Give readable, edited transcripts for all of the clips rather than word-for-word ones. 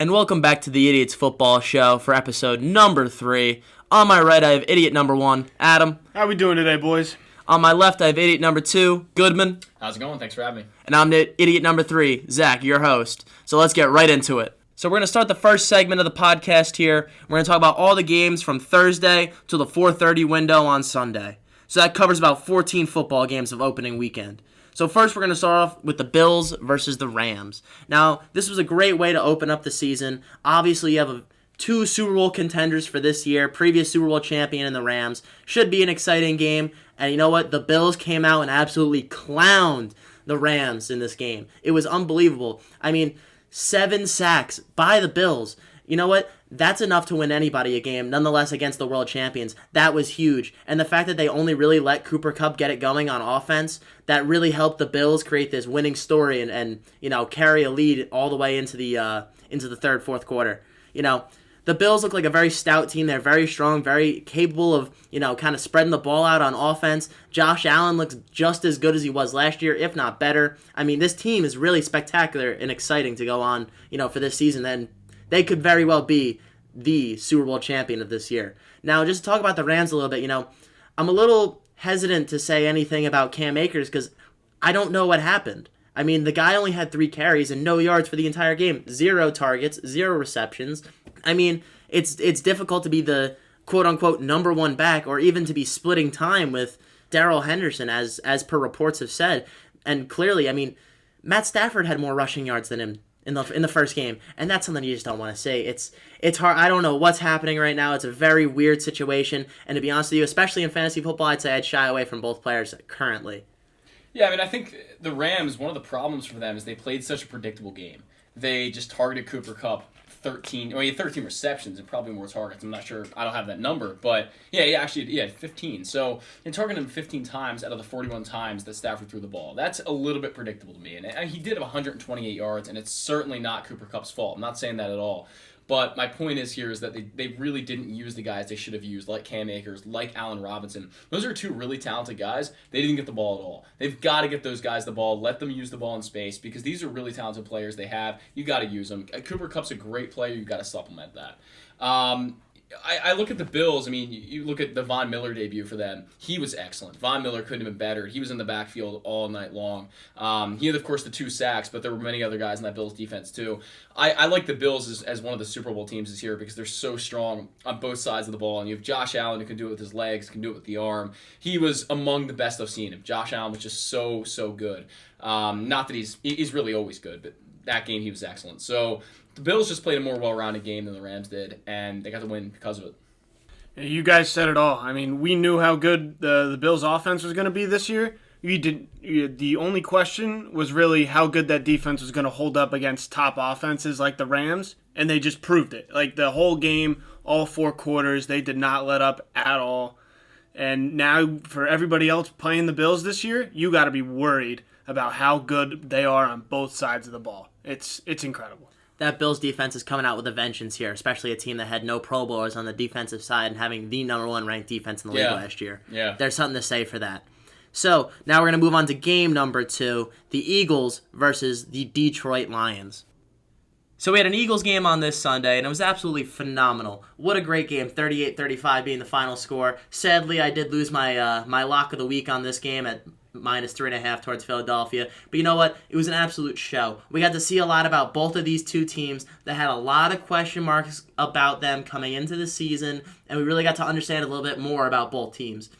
And welcome back to the Idiots Football Show for episode number 3. On my right, I have idiot number 1, Adam. How we doing today, boys? On my left, I have idiot number 2, Goodman. How's it going? Thanks for having me. And I'm idiot number 3, Zach, your host. So let's get right into it. So we're going to start the first segment of the podcast here. We're going to talk about all the games from Thursday to the 4:30 window on Sunday. So that covers about 14 football games of opening weekend. So first, we're going to start off with the Bills versus the Rams. Now, this was a great way to open up the season. Obviously, you have two Super Bowl contenders for this year, previous Super Bowl champion in the Rams. Should be an exciting game. And you know what? The Bills came out and absolutely clowned the Rams in this game. It was unbelievable. I mean, 7 sacks by the Bills. You know what? That's enough to win anybody a game, nonetheless, against the world champions. That was huge. And the fact that they only really let Cooper Kupp get it going on offense, that really helped the Bills create this winning story and carry a lead all the way into the third, fourth quarter. The Bills look like a very stout team. They're very strong, very capable of, kind of spreading the ball out on offense. Josh Allen looks just as good as he was last year, if not better. I mean, this team is really spectacular and exciting to go on, for this season. And they could very well be the Super Bowl champion of this year. Now, just to talk about the Rams a little bit, I'm a little hesitant to say anything about Cam Akers because I don't know what happened. I mean, the guy only had 3 carries and no yards for the entire game. 0 targets, 0 receptions. I mean, it's difficult to be the quote-unquote number 1 back or even to be splitting time with Darrell Henderson, as per reports have said. And clearly, I mean, Matt Stafford had more rushing yards than him in the first game, and that's something you just don't want to say. It's hard. I don't know what's happening right now. It's a very weird situation, and to be honest with you, especially in fantasy football, I'd say I'd shy away from both players currently. Yeah, I mean, I think the Rams, one of the problems for them is they played such a predictable game. They just targeted Cooper Kupp 13 receptions and probably more targets. I'm not sure. I don't have that number. But, he had 15. So, they targeted him 15 times out of the 41 times that Stafford threw the ball. That's a little bit predictable to me. And he did have 128 yards, and it's certainly not Cooper Kupp's fault. I'm not saying that at all. But my point is that they really didn't use the guys they should have used, like Cam Akers, like Allen Robinson. Those are 2 really talented guys. They didn't get the ball at all. They've got to get those guys the ball, let them use the ball in space, because these are really talented players they have. You got to use them. Cooper Kupp's a great player. You've got to supplement that. I look at the Bills. I mean, you look at the Von Miller debut for them. He was excellent. Von Miller couldn't have been better. He was in the backfield all night long. He had, of course, the 2 sacks, but there were many other guys in that Bills defense, too. I like the Bills as one of the Super Bowl teams this year because they're so strong on both sides of the ball. And you have Josh Allen who can do it with his legs, can do it with the arm. He was among the best I've seen him. Josh Allen was just so good. Not that he's really always good, but that game he was excellent. So the Bills just played a more well-rounded game than the Rams did, and they got the win because of it. You guys said it all. I mean, we knew how good the Bills' offense was going to be this year. The only question was really how good that defense was going to hold up against top offenses like the Rams, and they just proved it. Like the whole game, all 4 quarters, they did not let up at all. And now for everybody else playing the Bills this year, you got to be worried about how good they are on both sides of the ball. It's incredible. That Bills defense is coming out with a vengeance here, especially a team that had no Pro Bowlers on the defensive side and having the number 1 ranked defense in the league last year. Yeah. There's something to say for that. So, now we're going to move on to game number 2, the Eagles versus the Detroit Lions. So we had an Eagles game on this Sunday, and it was absolutely phenomenal. What a great game, 38-35 being the final score. Sadly, I did lose my lock of the week on this game at minus 3.5 towards Philadelphia. But you know what? It was an absolute show. We got to see a lot about both of these 2 teams that had a lot of question marks about them coming into the season, and we really got to understand a little bit more about both teams.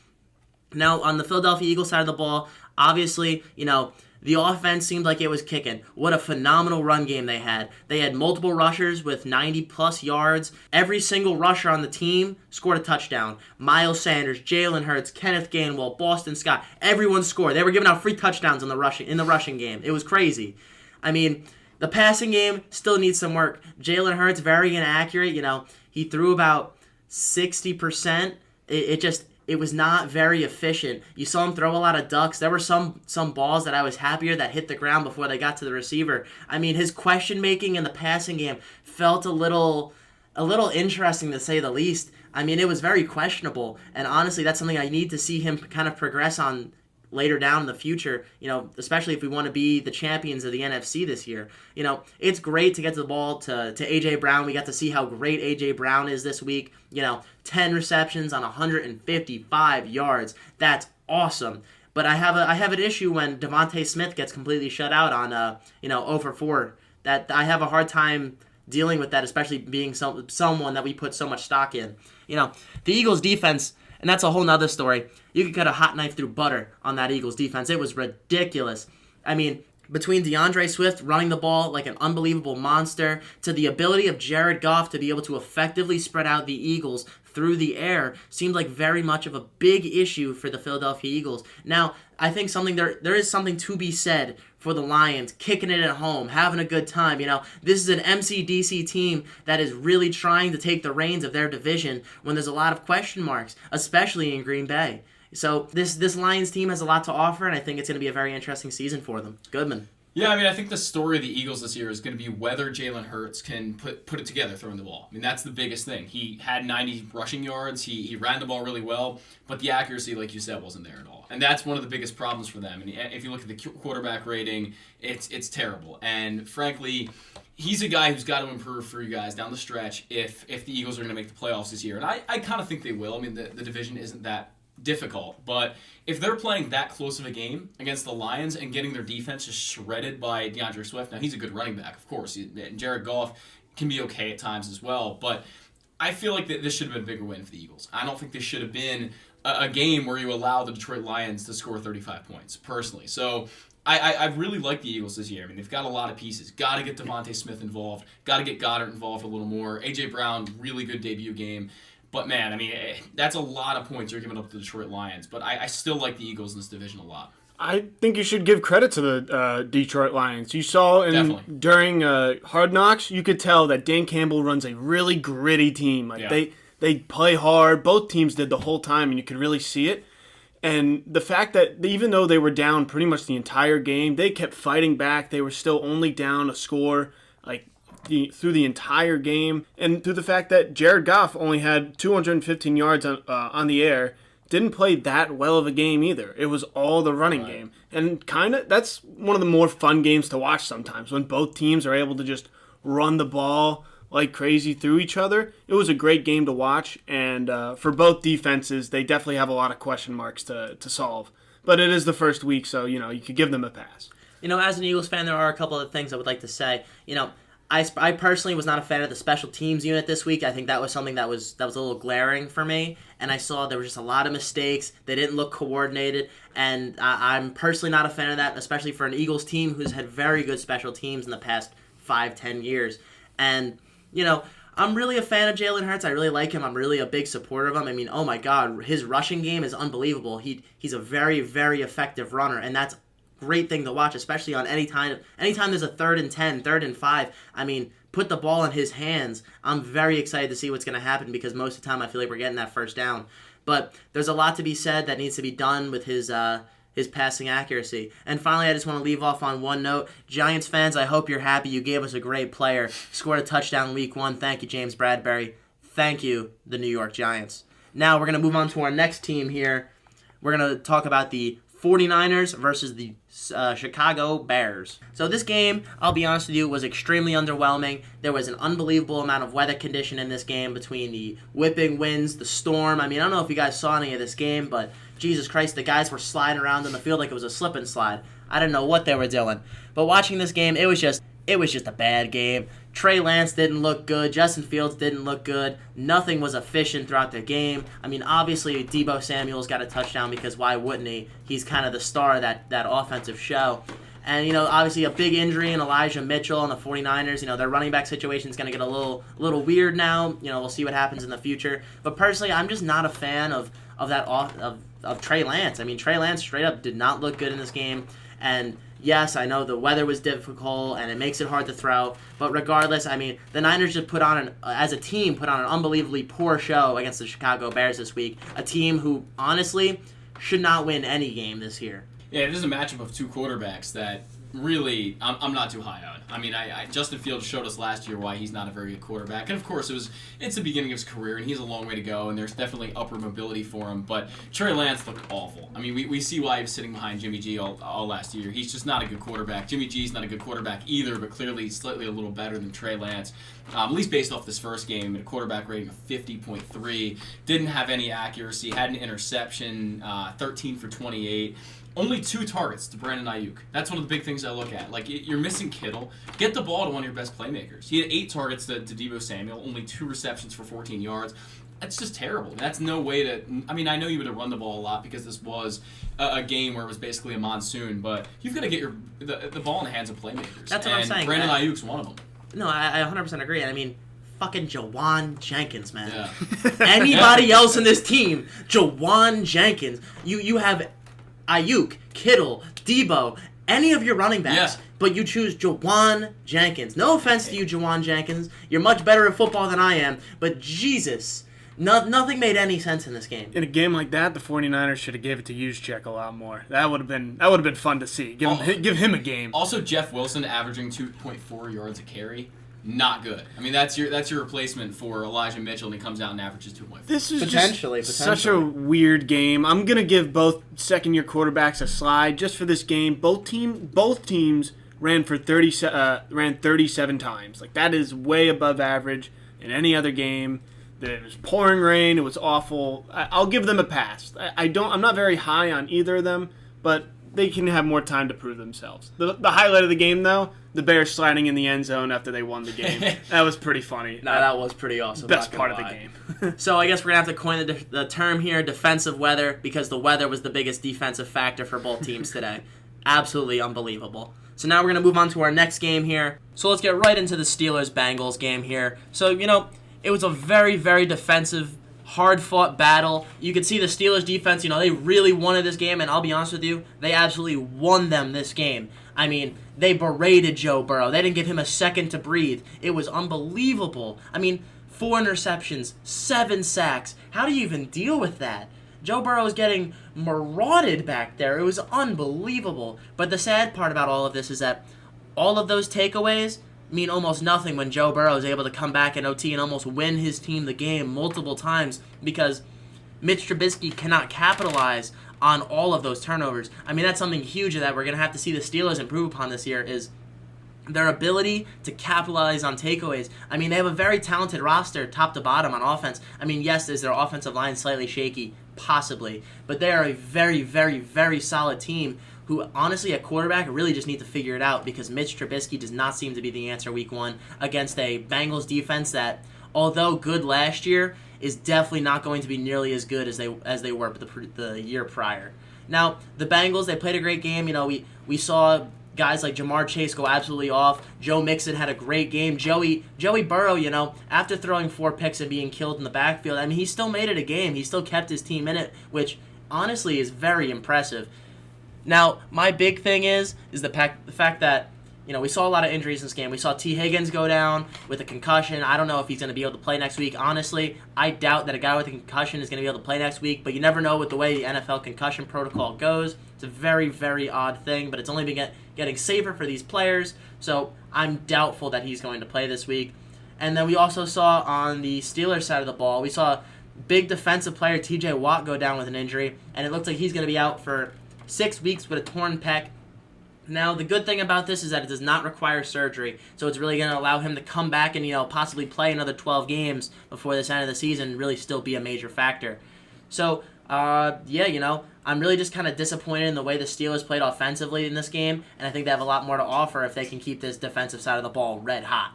Now, on the Philadelphia Eagles side of the ball, obviously, the offense seemed like it was kicking. What a phenomenal run game they had. They had multiple rushers with 90-plus yards. Every single rusher on the team scored a touchdown. Miles Sanders, Jalen Hurts, Kenneth Gainwell, Boston Scott. Everyone scored. They were giving out free touchdowns in the rushing game. It was crazy. I mean, the passing game still needs some work. Jalen Hurts, very inaccurate. He threw about 60%. It was not very efficient. You saw him throw a lot of ducks. There were some balls that I was happier that hit the ground before they got to the receiver. I mean, his question making in the passing game felt a little interesting to say the least. I mean, it was very questionable, and honestly, that's something I need to see him kind of progress on later down in the future, especially if we want to be the champions of the NFC this year. It's great to get the ball to A.J. Brown. We got to see how great A.J. Brown is this week. 10 receptions on 155 yards. That's awesome. But I have an issue when Devontae Smith gets completely shut out on 0 for 4. That I have a hard time dealing with that, especially being someone that we put so much stock in. The Eagles defense, and that's a whole nother story. You could cut a hot knife through butter on that Eagles defense. It was ridiculous. I mean, between DeAndre Swift running the ball like an unbelievable monster to the ability of Jared Goff to be able to effectively spread out the Eagles through the air seemed like very much of a big issue for the Philadelphia Eagles. Now, I think there is something to be said for the Lions, kicking it at home, having a good time. This is an MCDC team that is really trying to take the reins of their division when there's a lot of question marks, especially in Green Bay. So this Lions team has a lot to offer, and I think it's going to be a very interesting season for them. Goodman. Yeah, I think the story of the Eagles this year is going to be whether Jalen Hurts can put it together throwing the ball. That's the biggest thing. He had 90 rushing yards. He ran the ball really well, but the accuracy, like you said, wasn't there at all. And that's one of the biggest problems for them. And if you look at the quarterback rating, it's terrible. And frankly, he's a guy who's got to improve for you guys down the stretch if the Eagles are going to make the playoffs this year. And I kind of think they will. The division isn't that difficult, but if they're playing that close of a game against the Lions and getting their defense just shredded by DeAndre Swift, now he's a good running back, of course, and Jared Goff can be okay at times as well, but I feel like this should have been a bigger win for the Eagles. I don't think this should have been a game where you allow the Detroit Lions to score 35 points, personally. So I really like the Eagles this year. They've got a lot of pieces. Got to get Devontae Smith involved. Got to get Goddard involved a little more. A.J. Brown, really good debut game. But, man, that's a lot of points you're giving up to the Detroit Lions. But I still like the Eagles in this division a lot. I think you should give credit to the Detroit Lions. You saw during Hard Knocks, you could tell that Dan Campbell runs a really gritty team. They play hard. Both teams did the whole time, and you could really see it. And the fact that even though they were down pretty much the entire game, they kept fighting back. They were still only down a score through the entire game, and through the fact that Jared Goff only had 215 yards on the air, didn't play that well of a game either. It was all the running game, and that's one of the more fun games to watch sometimes when both teams are able to just run the ball like crazy through each other. It was a great game to watch, and for both defenses, they definitely have a lot of question marks to solve. But it is the first week, so you could give them a pass. As an Eagles fan, there are a couple of things I would like to say. I personally was not a fan of the special teams unit this week. I think that was something that was a little glaring for me, and I saw there were just a lot of mistakes. They didn't look coordinated, and I'm personally not a fan of that, especially for an Eagles team who's had very good special teams in the past 5-10 years. And, I'm really a fan of Jalen Hurts. I really like him. I'm really a big supporter of him. Oh my God, his rushing game is unbelievable. He's a very, very effective runner, and that's great thing to watch, especially on anytime there's a 3rd and 10, 3rd and 5. Put the ball in his hands. I'm very excited to see what's going to happen because most of the time I feel like we're getting that first down. But there's a lot to be said that needs to be done with his passing accuracy. And finally, I just want to leave off on one note. Giants fans, I hope you're happy. You gave us a great player. Scored a touchdown week 1. Thank you, James Bradbury. Thank you, the New York Giants. Now we're going to move on to our next team here. We're going to talk about the 49ers versus the Chicago Bears. So this game, I'll be honest with you, was extremely underwhelming. There was an unbelievable amount of weather condition in this game between the whipping winds, the storm. I don't know if you guys saw any of this game, but Jesus Christ, the guys were sliding around in the field like it was a slip and slide. I didn't know what they were doing. But watching this game, it was just a bad game. Trey Lance didn't look good. Justin Fields didn't look good. Nothing was efficient throughout the game. Obviously, Deebo Samuel's got a touchdown because why wouldn't he? He's kind of the star of that offensive show. And, obviously a big injury in Elijah Mitchell on the 49ers. Their running back situation is going to get a little weird now. We'll see what happens in the future. But personally, I'm just not a fan of Trey Lance. Trey Lance straight up did not look good in this game. And yes, I know the weather was difficult and it makes it hard to throw, but regardless, the Niners just as a team put on an unbelievably poor show against the Chicago Bears this week, a team who honestly should not win any game this year. Yeah, it is a matchup of two quarterbacks that really, I'm not too high on. I mean, Justin Fields showed us last year why he's not a very good quarterback. And, of course, it's the beginning of his career, and he's a long way to go, and there's definitely upward mobility for him. But Trey Lance looked awful. I mean, we see why he was sitting behind Jimmy G all last year. He's just not a good quarterback. Jimmy G's not a good quarterback either, but clearly slightly a little better than Trey Lance. At least based off this first game, a quarterback rating of 50.3. Didn't have any accuracy, had an interception, 13 for 28. Only 2 targets to Brandon Ayuk. That's one of the big things I look at. Like, you're missing Kittle. Get the ball to one of your best playmakers. He had 8 targets to Deebo Samuel, only 2 receptions for 14 yards. That's just terrible. That's no way to... I mean, I know you would have run the ball a lot because this was a game where it was basically a monsoon, but you've got to get the ball in the hands of playmakers. That's what I'm saying. Brandon Ayuk's one of them. No, I 100% agree. I mean, fucking Jawan Jenkins, man. Yeah. Anybody else in this team, Jawan Jenkins. You have Ayuk, Kittle, Deebo, any of your running backs, but you choose Jawan Jenkins. No offense to you, Jawan Jenkins. You're much better at football than I am, but Jesus, nothing made any sense in this game. In a game like that, the 49ers should have gave it to Juszczyk a lot more. That would have been fun to see. Give him a game. Also, Jeff Wilson averaging 2.4 yards a carry. Not good. I mean, that's your replacement for Elijah Mitchell, and he comes out and averages 2.4. This is potentially such a weird game. I'm gonna give both second-year quarterbacks a slide just for this game. Both teams ran for 37 times. Like, that is way above average in any other game. It was pouring rain. It was awful. I'll give them a pass. I'm not very high on either of them, but they can have more time to prove themselves. The highlight of the game, though, the Bears sliding in the end zone after they won the game. That was pretty funny. No, that was pretty awesome. Best part of the game. So I guess we're going to have to coin the term here, defensive weather, because the weather was the biggest defensive factor for both teams today. Absolutely unbelievable. So now we're going to move on to our next game here. So let's get right into the Steelers-Bengals game here. So, it was a very, very defensive, hard-fought battle. You could see the Steelers defense, they really wanted this game, and I'll be honest with you, they absolutely won them this game. I mean, they berated Joe Burrow. They didn't give him a second to breathe. It was unbelievable. I mean, 4 interceptions, 7 sacks. How do you even deal with that? Joe Burrow was getting marauded back there. It was unbelievable. But the sad part about all of this is that all of those takeaways mean almost nothing when Joe Burrow is able to come back in OT and almost win his team the game multiple times because Mitch Trubisky cannot capitalize on all of those turnovers. I mean, that's something huge that we're going to have to see the Steelers improve upon this year is their ability to capitalize on takeaways. I mean, they have a very talented roster top to bottom on offense. I mean, yes, is their offensive line slightly shaky? Possibly. But they are a very, very, very solid team who, honestly, at quarterback, really just need to figure it out because Mitch Trubisky does not seem to be the answer week 1 against a Bengals defense that, although good last year, is definitely not going to be nearly as good as they were the year prior. Now, the Bengals, they played a great game. We saw guys like Jamar Chase go absolutely off. Joe Mixon had a great game. Joey Burrow, after throwing 4 picks and being killed in the backfield, I mean, he still made it a game. He still kept his team in it, which honestly is very impressive. Now, my big thing is the fact that, we saw a lot of injuries in this game. We saw T. Higgins go down with a concussion. I don't know if he's going to be able to play next week. Honestly, I doubt that a guy with a concussion is going to be able to play next week, but you never know with the way the NFL concussion protocol goes. It's a very, very odd thing, but it's only been getting safer for these players, so I'm doubtful that he's going to play this week. And then we also saw on the Steelers side of the ball, we saw big defensive player T.J. Watt go down with an injury, and it looks like he's going to be out for 6 weeks with a torn pec. Now, the good thing about this is that it does not require surgery, so it's really going to allow him to come back and, possibly play another 12 games before this end of the season and really still be a major factor. So, I'm really just kind of disappointed in the way the Steelers played offensively in this game, and I think they have a lot more to offer if they can keep this defensive side of the ball red hot.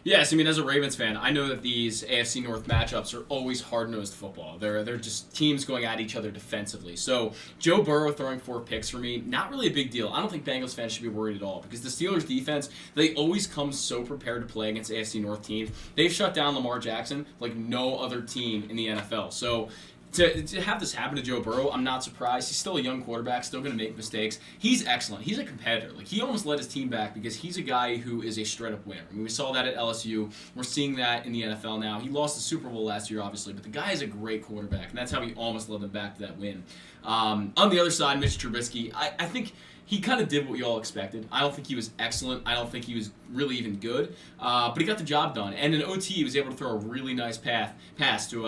Yes, I mean, as a Ravens fan, I know that these AFC North matchups are always hard-nosed football. They're just teams going at each other defensively. So Joe Burrow throwing 4 picks for me, not really a big deal. I don't think Bengals fans should be worried at all because the Steelers' defense, they always come so prepared to play against AFC North teams. They've shut down Lamar Jackson like no other team in the NFL. So to have this happen to Joe Burrow, I'm not surprised. He's still a young quarterback, still going to make mistakes. He's excellent. He's a competitor. Like, he almost led his team back because he's a guy who is a straight-up winner. I mean, we saw that at LSU. We're seeing that in the NFL now. He lost the Super Bowl last year, obviously, but the guy is a great quarterback, and that's how he almost led them back to that win. On the other side, Mitch Trubisky, I think he kind of did what we all expected. I don't think he was excellent. I don't think he was really even good. But he got the job done. And in OT, he was able to throw a really nice pass to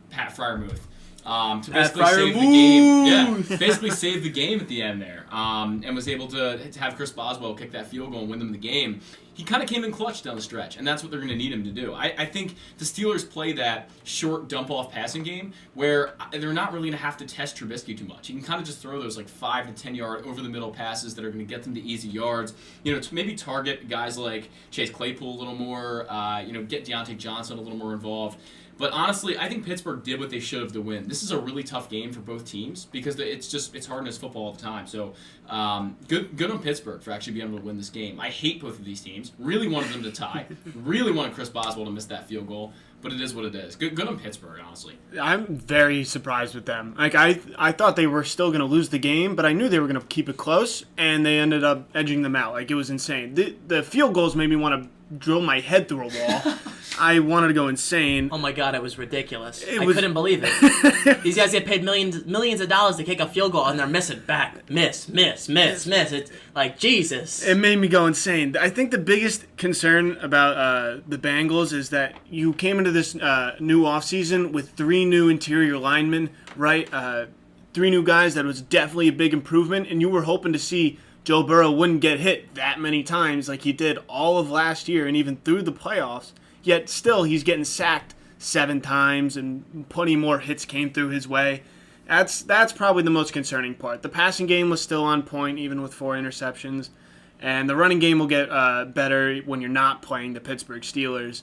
Pat Freiermuth. To basically save the game. Yeah, basically save the game at the end there. And was able to have Chris Boswell kick that field goal and win them the game. He kind of came in clutch down the stretch, and that's what they're going to need him to do. I think the Steelers play that short dump-off passing game where they're not really going to have to test Trubisky too much. You can kind of just throw those like 5 to 10-yard over-the-middle passes that are going to get them to easy yards. You know, to maybe target guys like Chase Claypool a little more, get Deontay Johnson a little more involved. But honestly, I think Pittsburgh did what they should have to win. This is a really tough game for both teams because it's hard-nosed football all the time. So good on Pittsburgh for actually being able to win this game. I hate both of these teams. Really wanted them to tie. Really wanted Chris Boswell to miss that field goal. But it is what it is. Good on Pittsburgh, honestly. I'm very surprised with them. Like I thought they were still going to lose the game, but I knew they were going to keep it close, and they ended up edging them out. Like it was insane. The field goals made me want to drill my head through a wall. I wanted to go insane. Oh my God, it was ridiculous. I couldn't believe it. These guys get paid millions of dollars to kick a field goal, and they're missing back. Miss. It's like, Jesus. It made me go insane. I think the biggest concern about the Bengals is that you came into this new offseason with 3 new interior linemen, right? 3 new guys. That was definitely a big improvement, and you were hoping to see Joe Burrow wouldn't get hit that many times like he did all of last year and even through the playoffs. Yet still, he's getting sacked 7 times, and plenty more hits came through his way. That's probably the most concerning part. The passing game was still on point, even with 4 interceptions, and the running game will get better when you're not playing the Pittsburgh Steelers.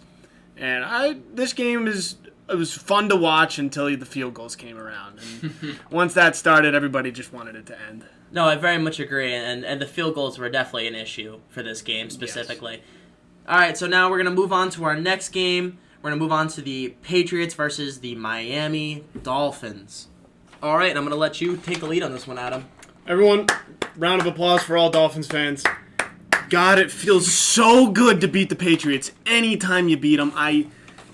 And this game it was fun to watch until the field goals came around. And once that started, everybody just wanted it to end. No, I very much agree, and the field goals were definitely an issue for this game specifically. Yes. All right, so now we're going to move on to our next game. We're going to move on to the Patriots versus the Miami Dolphins. All right, and I'm going to let you take the lead on this one, Adam. Everyone, round of applause for all Dolphins fans. God, it feels so good to beat the Patriots. Anytime you beat them,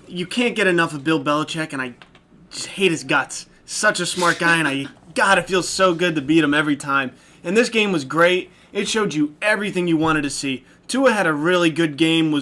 you can't get enough of Bill Belichick, and I just hate his guts. Such a smart guy, and God, it feels so good to beat him every time. And this game was great. It showed you everything you wanted to see. Tua had a really good game,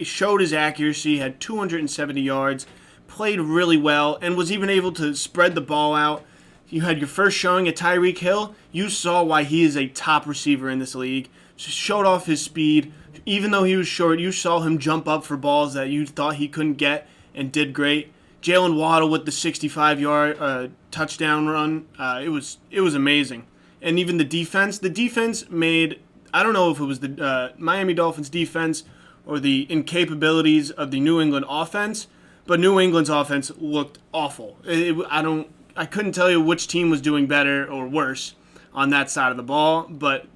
showed his accuracy, had 270 yards, played really well, and was even able to spread the ball out. You had your first showing at Tyreek Hill. You saw why he is a top receiver in this league. Just showed off his speed. Even though he was short, you saw him jump up for balls that you thought he couldn't get and did great. Jalen Waddle with the 65-yard touchdown run. It was amazing. And even the defense made... I don't know if it was the Miami Dolphins defense or the incapabilities of the New England offense, but New England's offense looked awful. I couldn't tell you which team was doing better or worse on that side of the ball, but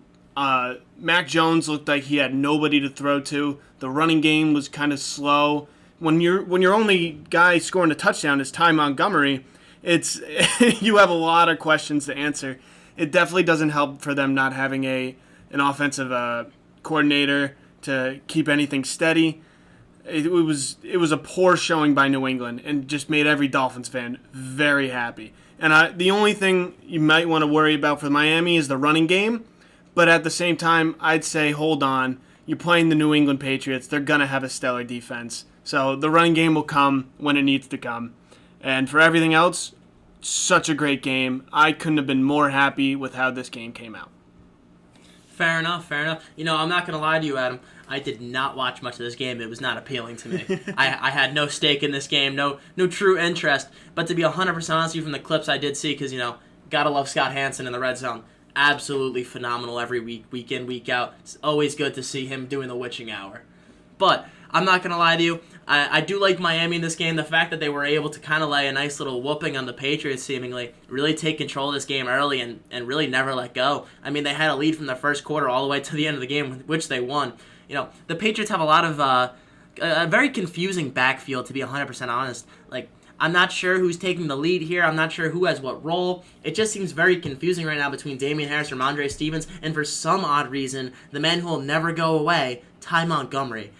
Mac Jones looked like he had nobody to throw to. The running game was kind of slow. When your only guy scoring a touchdown is Ty Montgomery, it's you have a lot of questions to answer. It definitely doesn't help for them not having an offensive coordinator to keep anything steady. It was a poor showing by New England and just made every Dolphins fan very happy. And the only thing you might want to worry about for Miami is the running game. But at the same time, I'd say hold on. You're playing the New England Patriots. They're going to have a stellar defense. So the running game will come when it needs to come. And for everything else, such a great game. I couldn't have been more happy with how this game came out. Fair enough. You know, I'm not going to lie to you, Adam. I did not watch much of this game. It was not appealing to me. I had no stake in this game, no true interest. But to be 100% honest with you from the clips I did see, because, gotta love Scott Hansen in the red zone. Absolutely phenomenal every week in, week out. It's always good to see him doing the witching hour. But I'm not going to lie to you. I do like Miami in this game. The fact that they were able to kind of lay a nice little whooping on the Patriots, seemingly, really take control of this game early and really never let go. I mean, they had a lead from the first quarter all the way to the end of the game, which they won. The Patriots have a lot of a very confusing backfield, to be 100% honest. Like, I'm not sure who's taking the lead here. I'm not sure who has what role. It just seems very confusing right now between Damian Harris and Ramondre Stevens, and for some odd reason, the man who will never go away, Ty Montgomery.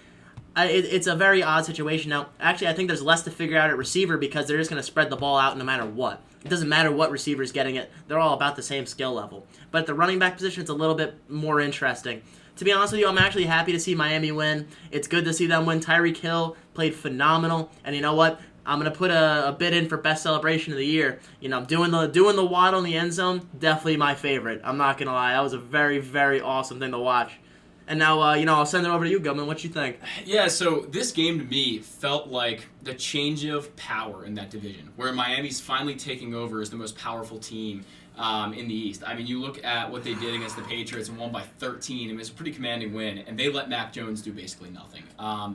It's a very odd situation. Now, actually, I think there's less to figure out at receiver because they're just going to spread the ball out no matter what. it doesn't matter what receiver's getting it. They're all about the same skill level. But at the running back position, it's a little bit more interesting. To be honest with you, I'm actually happy to see Miami win. It's good to see them win. Tyreek Hill played phenomenal. And you know what? I'm going to put a bid in for best celebration of the year. Doing the waddle in the end zone, definitely my favorite. I'm not going to lie. That was a very, very awesome thing to watch. And now, I'll send it over to you, Gilman. What you think? Yeah, so this game to me felt like the change of power in that division, where Miami's finally taking over as the most powerful team in the East. I mean, you look at what they did against the Patriots and won by 13. It was a pretty commanding win, and they let Mac Jones do basically nothing.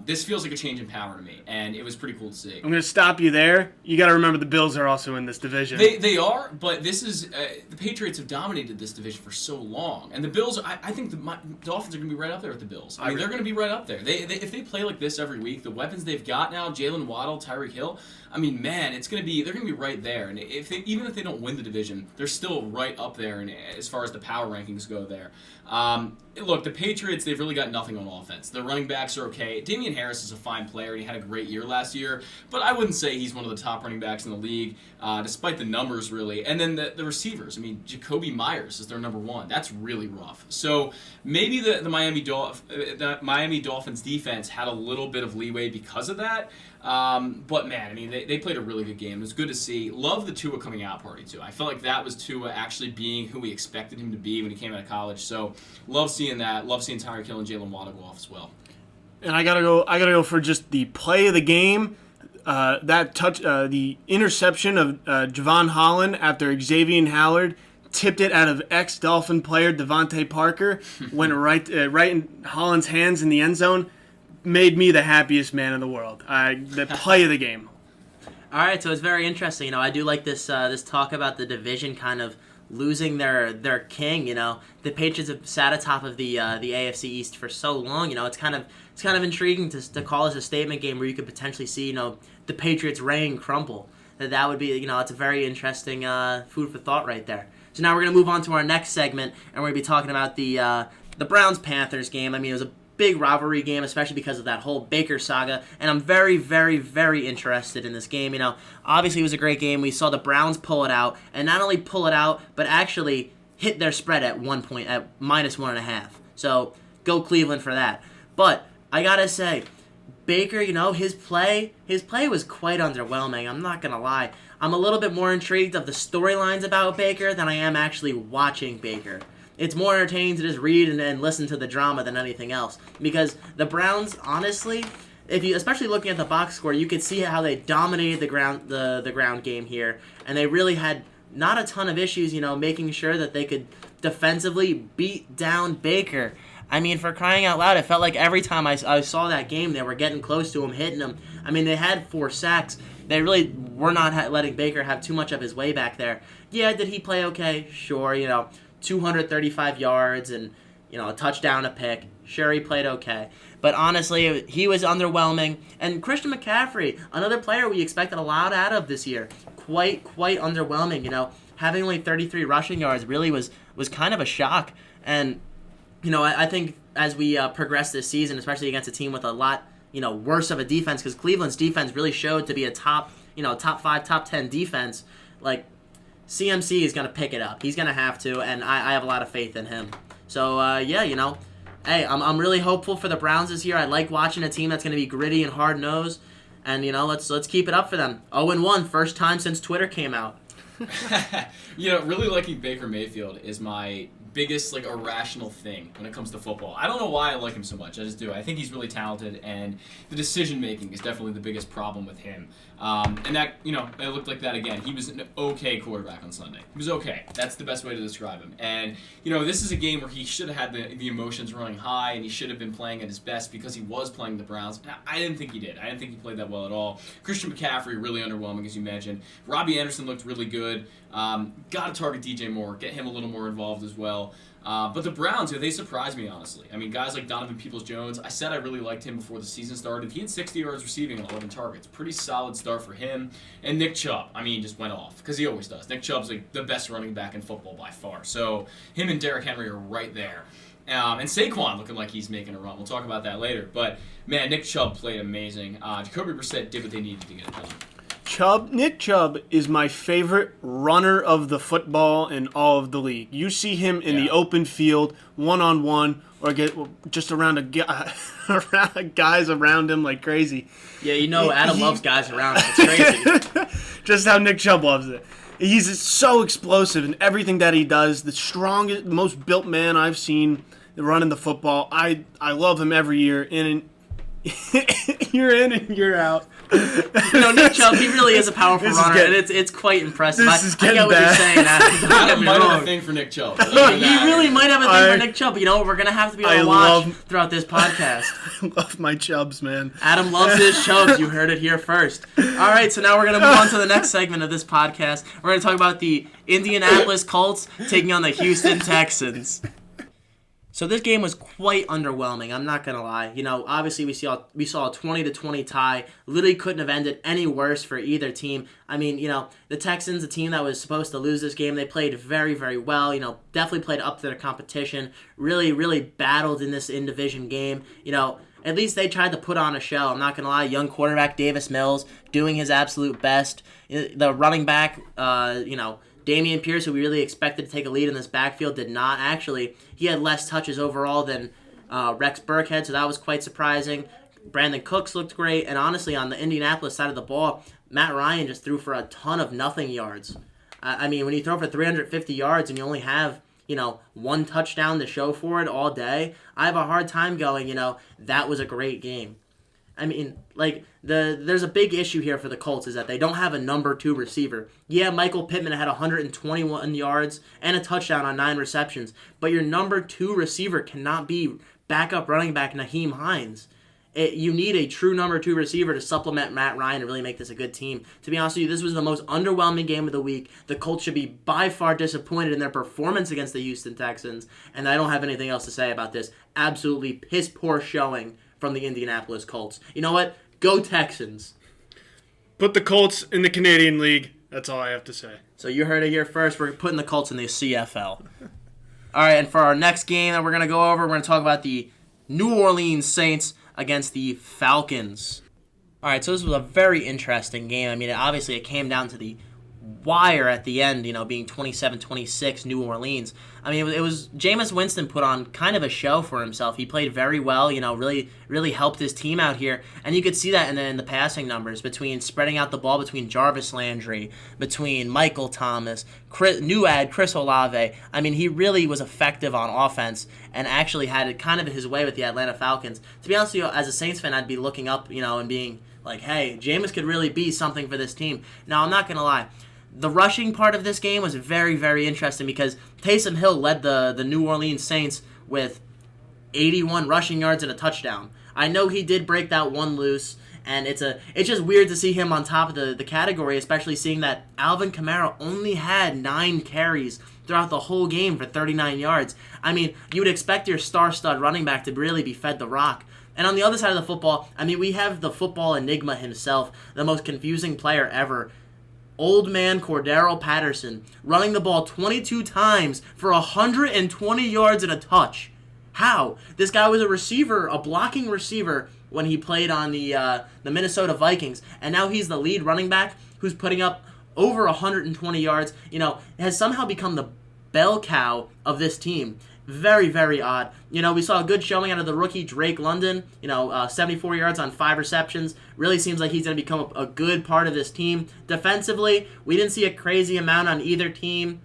This feels like a change in power to me, and it was pretty cool to see. I'm going to stop you there. You got to remember the Bills are also in this division. They are, but this is the Patriots have dominated this division for so long, and the Bills. I think the Dolphins are going to be right up there with the Bills. I mean, they're going to be right up there. If they play like this every week, the weapons they've got now, Jalen Waddle, Tyreek Hill. I mean, man, they're going to be right there. And even if they don't win the division, they're still right up there. And as far as the power rankings go, there. Look, the Patriots, they've really got nothing on offense. Their running backs are okay. Damian Harris is a fine player, and he had a great year last year. But I wouldn't say he's one of the top running backs in the league, despite the numbers, really. And then the receivers. I mean, Jacoby Myers is their number one. That's really rough. So maybe the Miami Dolphins defense had a little bit of leeway because of that. But man, I mean, they played a really good game. It was good to see. Love the Tua coming out party too. I felt like that was Tua actually being who we expected him to be when he came out of college. So love seeing that. Love seeing Tyreek Hill and Jalen Waddle go off as well. And I gotta go for just the play of the game. The interception of Javon Holland after Xavier Howard tipped it out of ex-Dolphin player Devontae Parker, went right in Holland's hands in the end zone. Made me the happiest man in the world. The play of the game. All right, so it's very interesting. I do like this talk about the division kind of losing their king. The Patriots have sat atop of the AFC East for so long. It's kind of intriguing to call this a statement game where you could potentially see the Patriots reign crumble. That would be it's a very interesting food for thought right there. So now we're gonna move on to our next segment, and we're gonna be talking about the Browns-Panthers game. I mean, it was a big rivalry game, especially because of that whole Baker saga, and I'm very, very, very interested in this game. Obviously it was a great game. We saw the Browns pull it out, and not only pull it out, but actually hit their spread at one point, at -1.5. So go Cleveland for that. But I gotta say, Baker, his play was quite underwhelming. I'm not gonna lie. I'm a little bit more intrigued of the storylines about Baker than I am actually watching Baker. It's more entertaining to just read and listen to the drama than anything else. Because the Browns, honestly, especially looking at the box score, you could see how they dominated the ground game here, and they really had not a ton of issues, making sure that they could defensively beat down Baker. I mean, for crying out loud, it felt like every time I saw that game, they were getting close to him, hitting him. I mean, they had 4 sacks. They really were not letting Baker have too much of his way back there. Yeah, did he play okay? Sure, 235 yards and, a touchdown, a pick. Sure, he played okay. But honestly, he was underwhelming. And Christian McCaffrey, another player we expected a lot out of this year, quite underwhelming. Having only 33 rushing yards really was kind of a shock. And, I think as we progress this season, especially against a team with a lot, worse of a defense, because Cleveland's defense really showed to be a top 5, top 10 defense, like, CMC is going to pick it up. He's going to have to, and I have a lot of faith in him. So, hey, I'm really hopeful for the Browns this year. I like watching a team that's going to be gritty and hard-nosed, and, let's keep it up for them. 0-1, first time since Twitter came out. Really liking Baker Mayfield is my biggest irrational thing when it comes to football. I don't know why I like him so much. I just do. I think he's really talented, and the decision making is definitely the biggest problem with him. And that it looked like that again. He was an okay quarterback on Sunday. He was okay. That's the best way to describe him. And this is a game where he should have had the emotions running high, and he should have been playing at his best because he was playing the Browns. I didn't think he did. I didn't think he played that well at all. Christian McCaffrey really underwhelming, as you mentioned. Robbie Anderson looked really good. Got to target DJ Moore, get him a little more involved as well. But the Browns, they surprised me, honestly. I mean, guys like Donovan Peoples-Jones, I said I really liked him before the season started. He had 60 yards receiving on 11 targets. Pretty solid start for him. And Nick Chubb, just went off, because he always does. Nick Chubb's the best running back in football by far. So him and Derrick Henry are right there. And Saquon looking like he's making a run. We'll talk about that later. But, man, Nick Chubb played amazing. Jacoby Brissett did what they needed to get it done. Nick Chubb is my favorite runner of the football in all of the league. You see him in the open field, one-on-one, or get just around around guys around him like crazy. Yeah, Adam loves guys around him. It's crazy. Just how Nick Chubb loves it. He's so explosive in everything that he does. The strongest, most built man I've seen running the football. I love him every year. You're in and you're out. Nick Chubb, he really is a powerful runner, and it's quite impressive. This is getting I get what you're saying. I might have a thing for Nick Chubb. You really might have a thing for Nick Chubb. We're going to have to be on watch throughout this podcast. I love my Chubbs, man. Adam loves his Chubbs. You heard it here first. All right, so now we're going to move on to the next segment of this podcast. We're going to talk about the Indianapolis Colts taking on the Houston Texans. So this game was quite underwhelming. I'm not gonna lie. Obviously we saw a 20-20 tie. Literally couldn't have ended any worse for either team. I mean, the Texans, a team that was supposed to lose this game, they played very, very well. Definitely played up to their competition. Really, really battled in this in-division game. At least they tried to put on a show. I'm not gonna lie. Young quarterback Davis Mills doing his absolute best. The running back, Dameon Pierce, who we really expected to take a lead in this backfield, did not. Actually, he had less touches overall than Rex Burkhead, so that was quite surprising. Brandon Cooks looked great, and honestly, on the Indianapolis side of the ball, Matt Ryan just threw for a ton of nothing yards. I mean, when you throw for 350 yards and you only have, one touchdown to show for it all day, I have a hard time going, that was a great game. I mean, there's a big issue here for the Colts is that they don't have a number 2 receiver. Yeah, Michael Pittman had 121 yards and a touchdown on 9 receptions, but your number 2 receiver cannot be backup running back Nyheim Hines. You need a true number 2 receiver to supplement Matt Ryan and really make this a good team. To be honest with you, this was the most underwhelming game of the week. The Colts should be by far disappointed in their performance against the Houston Texans, and I don't have anything else to say about this. Absolutely piss-poor showing from the Indianapolis Colts. You know what? Go Texans. Put the Colts in the Canadian League. That's all I have to say. So you heard it here first. We're putting the Colts in the CFL. All right, and for our next game that we're going to go over, we're going to talk about the New Orleans Saints against the Falcons. All right, so this was a very interesting game. I mean, obviously it came down to the wire at the end, being 27-26 New Orleans. I mean, it was Jameis Winston put on kind of a show for himself. He played very well, really, really helped his team out here. And you could see that in the passing numbers between spreading out the ball between Jarvis Landry, between Michael Thomas, Chris Olave. I mean, he really was effective on offense and actually had it kind of his way with the Atlanta Falcons. To be honest with you, as a Saints fan, I'd be looking up, and being like, hey, Jameis could really be something for this team. Now, I'm not going to lie. The rushing part of this game was very, very interesting because Taysom Hill led the New Orleans Saints with 81 rushing yards and a touchdown. I know he did break that one loose, and it's just weird to see him on top of the category, especially seeing that Alvin Kamara only had 9 carries throughout the whole game for 39 yards. I mean, you would expect your star-stud running back to really be fed the rock. And on the other side of the football, I mean, we have the football enigma himself, the most confusing player ever. Old man Cordaro Patterson running the ball 22 times for 120 yards and a touch. How? This guy was a receiver, a blocking receiver when he played on the Minnesota Vikings, and now he's the lead running back who's putting up over 120 yards. Has somehow become the bell cow of this team. Very, very odd. We saw a good showing out of the rookie Drake London. 74 yards on 5 receptions. Really seems like he's going to become a good part of this team. Defensively, we didn't see a crazy amount on either team.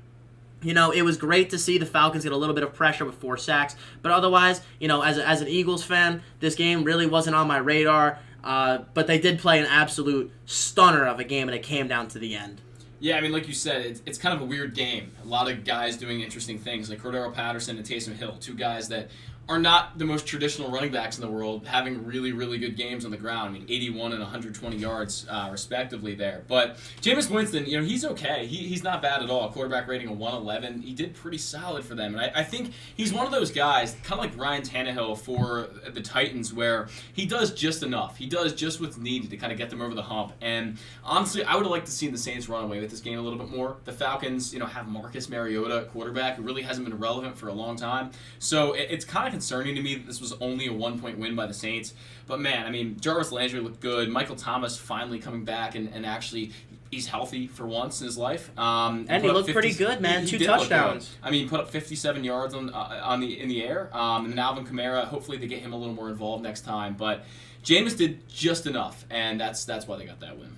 It was great to see the Falcons get a little bit of pressure with 4 sacks. But otherwise, as an Eagles fan, this game really wasn't on my radar. But they did play an absolute stunner of a game, and it came down to the end. Yeah, I mean, like you said, it's kind of a weird game. A lot of guys doing interesting things, like Cordaro Patterson and Taysom Hill, 2 guys that are not the most traditional running backs in the world, having really, really good games on the ground. I mean, 81 and 120 yards, respectively, there. But Jameis Winston, he's okay. He's not bad at all. Quarterback rating of 111. He did pretty solid for them. And I think he's one of those guys, kind of like Ryan Tannehill for the Titans, where he does just enough. He does just what's needed to kind of get them over the hump. And honestly, I would have liked to see the Saints run away with this game a little bit more. The Falcons, have Marcus Mariota, quarterback, who really hasn't been relevant for a long time. So it's kind of concerning to me that this was only a 1-point win by the Saints. But man, I mean, Jarvis Landry looked good. Michael Thomas finally coming back and actually he's healthy for once in his life. And he looked pretty good, man. He 2 touchdowns. I mean, put up 57 yards in the air. And then Alvin Kamara, hopefully they get him a little more involved next time. But Jameis did just enough, and that's why they got that win.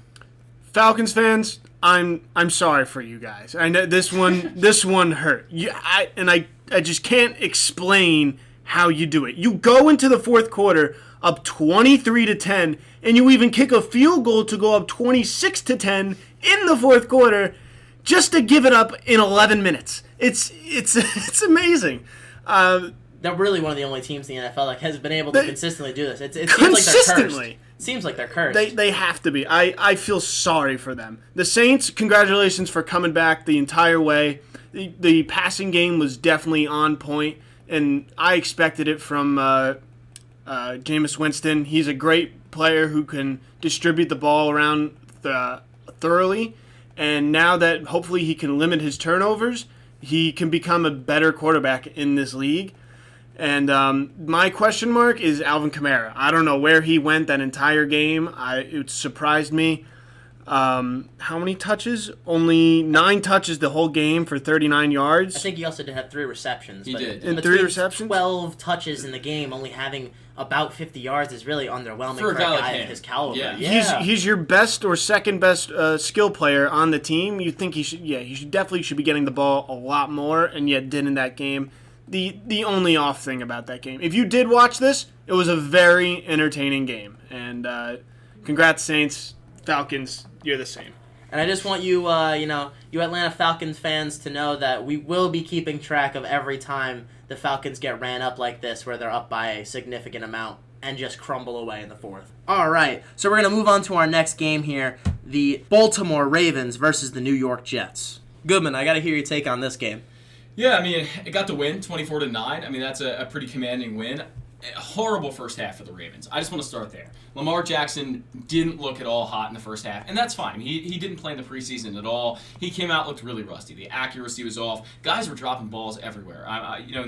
Falcons fans, I'm sorry for you guys. I know this one hurt. I just can't explain how you do it. You go into the fourth quarter up 23-10, and you even kick a field goal to go up 26-10 in the fourth quarter, just to give it up in 11 minutes. It's amazing. They're really one of the only teams in the NFL that has been able to consistently do this. It seems consistently. Seems like they're cursed. They have to be. I feel sorry for them. The Saints, congratulations for coming back the entire way. The passing game was definitely on point, and I expected it from Jameis Winston. He's a great player who can distribute the ball around thoroughly, and now that hopefully he can limit his turnovers, he can become a better quarterback in this league. And my question mark is Alvin Kamara. I don't know where he went that entire game. It surprised me. How many touches? Only 9 touches the whole game for 39 yards. I think he also did have 3 receptions. He did. And 3 receptions? 12 touches in the game, only having about 50 yards is really underwhelming for a guy of his caliber. Yeah. He's your best or second best skill player on the team. You think he should definitely be getting the ball a lot more, and yet did in that game. The only off thing about that game, if you did watch this, it was a very entertaining game. And congrats, Saints, Falcons, you're the same. And I just want you, you Atlanta Falcons fans to know that we will be keeping track of every time the Falcons get ran up like this, where they're up by a significant amount and just crumble away in the fourth. All right, so we're going to move on to our next game here, the Baltimore Ravens versus the New York Jets. Goodman, I got to hear your take on this game. Yeah, I mean, it got the win, 24-9. I mean, that's a pretty commanding win. A horrible first half for the Ravens. I just want to start there. Lamar Jackson didn't look at all hot in the first half, and that's fine. I mean, he didn't play in the preseason at all. He came out, looked really rusty. The accuracy was off. Guys were dropping balls everywhere.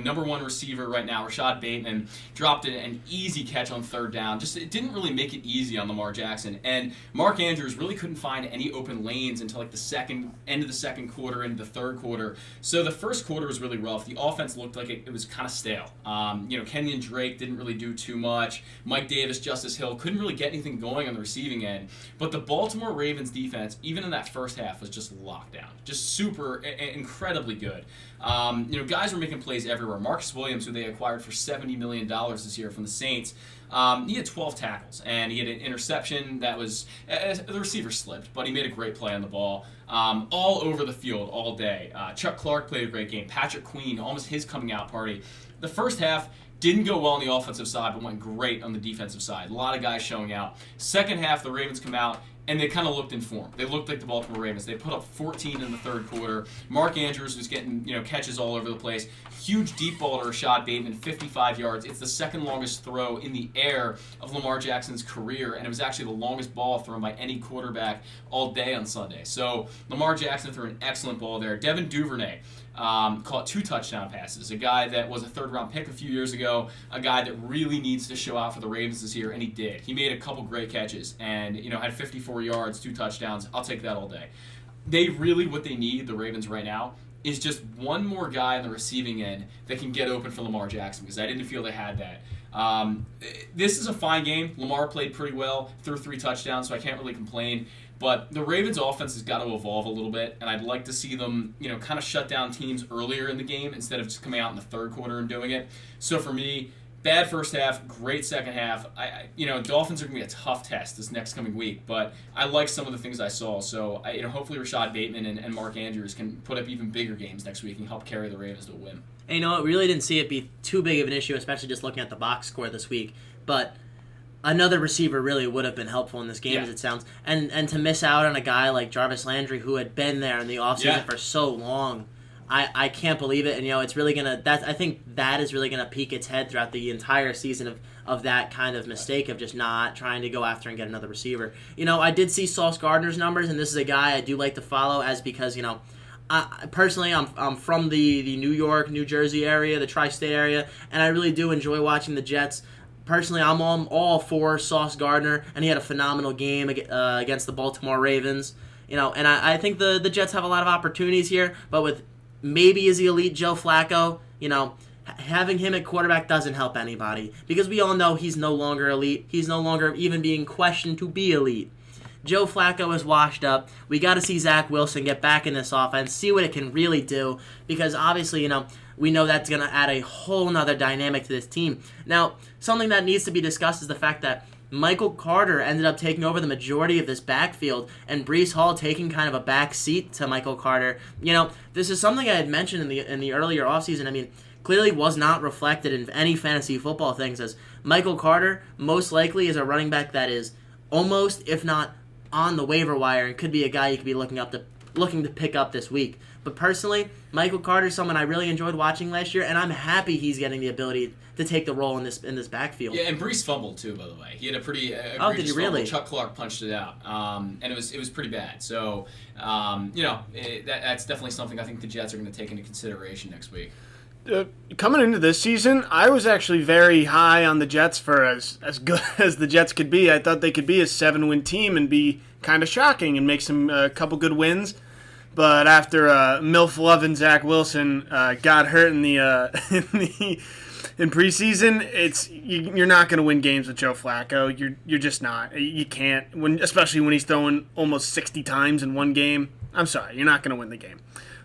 Number 1 receiver right now, Rashad Bateman, dropped an easy catch on 3rd down. Just it didn't really make it easy on Lamar Jackson. And Mark Andrews really couldn't find any open lanes until like the end of the second quarter, into the third quarter. So the first quarter was really rough. The offense looked like it was kind of stale. Kenyon Drake didn't really do too much. Mike Davis, Justice Hill couldn't really get anything going on the receiving end. But the Baltimore Ravens defense, even in that first half, was just locked down. Just super, incredibly good. Guys were making plays everywhere. Marcus Williams, who they acquired for $70 million this year from the Saints, he had 12 tackles, and he had an interception that was, the receiver slipped, but he made a great play on the ball. All over the field all day. Chuck Clark played a great game. Patrick Queen, almost his coming out party. The first half didn't go well on the offensive side, but went great on the defensive side. A lot of guys showing out. Second half, the Ravens come out, and they kind of looked in form. They looked like the Baltimore Ravens. They put up 14 in the third quarter. Mark Andrews was getting catches all over the place. Huge deep ball to Rashad Bateman, 55 yards. It's the second longest throw in the air of Lamar Jackson's career, and it was actually the longest ball thrown by any quarterback all day on Sunday. So Lamar Jackson threw an excellent ball there. Devin Duvernay caught 2 touchdown passes. A guy that was a third-round pick a few years ago, a guy that really needs to show out for the Ravens this year, and he did. He made a couple great catches and had 54 yards, 2 touchdowns. I'll take that all day. What they need, the Ravens right now, is just one more guy on the receiving end that can get open for Lamar Jackson, because I didn't feel they had that. This is a fine game. Lamar played pretty well, threw 3 touchdowns, so I can't really complain. But the Ravens' offense has got to evolve a little bit, and I'd like to see them, kind of shut down teams earlier in the game instead of just coming out in the third quarter and doing it. So for me, bad first half, great second half. Dolphins are going to be a tough test this next coming week, but I like some of the things I saw. So hopefully Rashad Bateman and Mark Andrews can put up even bigger games next week and help carry the Ravens to a win. And we really didn't see it be too big of an issue, especially just looking at the box score this week. But another receiver really would have been helpful in this game, as it sounds. And to miss out on a guy like Jarvis Landry, who had been there in the offseason for so long, I can't believe it. And it's really gonna. I think that is really gonna peak its head throughout the entire season of that kind of mistake of just not trying to go after and get another receiver. I did see Sauce Gardner's numbers, and this is a guy I do like to follow, because Personally, I'm from the New York, New Jersey area, the tri-state area, and I really do enjoy watching the Jets. Personally, I'm all for Sauce Gardner, and he had a phenomenal game against the Baltimore Ravens. And I think the Jets have a lot of opportunities here, but with maybe as the elite Joe Flacco, having him at quarterback doesn't help anybody because we all know he's no longer elite. He's no longer even being questioned to be elite. Joe Flacco is washed up. We got to see Zach Wilson get back in this offense, see what it can really do because obviously, we know that's going to add a whole nother dynamic to this team. Now, something that needs to be discussed is the fact that Michael Carter ended up taking over the majority of this backfield, and Breece Hall taking kind of a back seat to Michael Carter. This is something I had mentioned in the earlier offseason. Clearly was not reflected in any fantasy football things, as Michael Carter most likely is a running back that is almost, if not on the waiver wire, and could be a guy you could be looking to pick up this week. But personally, Michael Carter is someone I really enjoyed watching last year, and I'm happy he's getting the ability to take the role in this backfield. Yeah, and Breece fumbled too, by the way. He had a pretty did he really? fumble. Chuck Clark punched it out, and it was pretty bad. So, that's definitely something I think the Jets are going to take into consideration next week. Coming into this season, I was actually very high on the Jets for as good as the Jets could be. I thought they could be a 7-win team and be kind of shocking and make some couple good wins. But after MILF loving Zach Wilson got hurt in preseason, you're not going to win games with Joe Flacco. You're just not. You can't, especially when he's throwing almost 60 times in one game. I'm sorry, you're not going to win the game.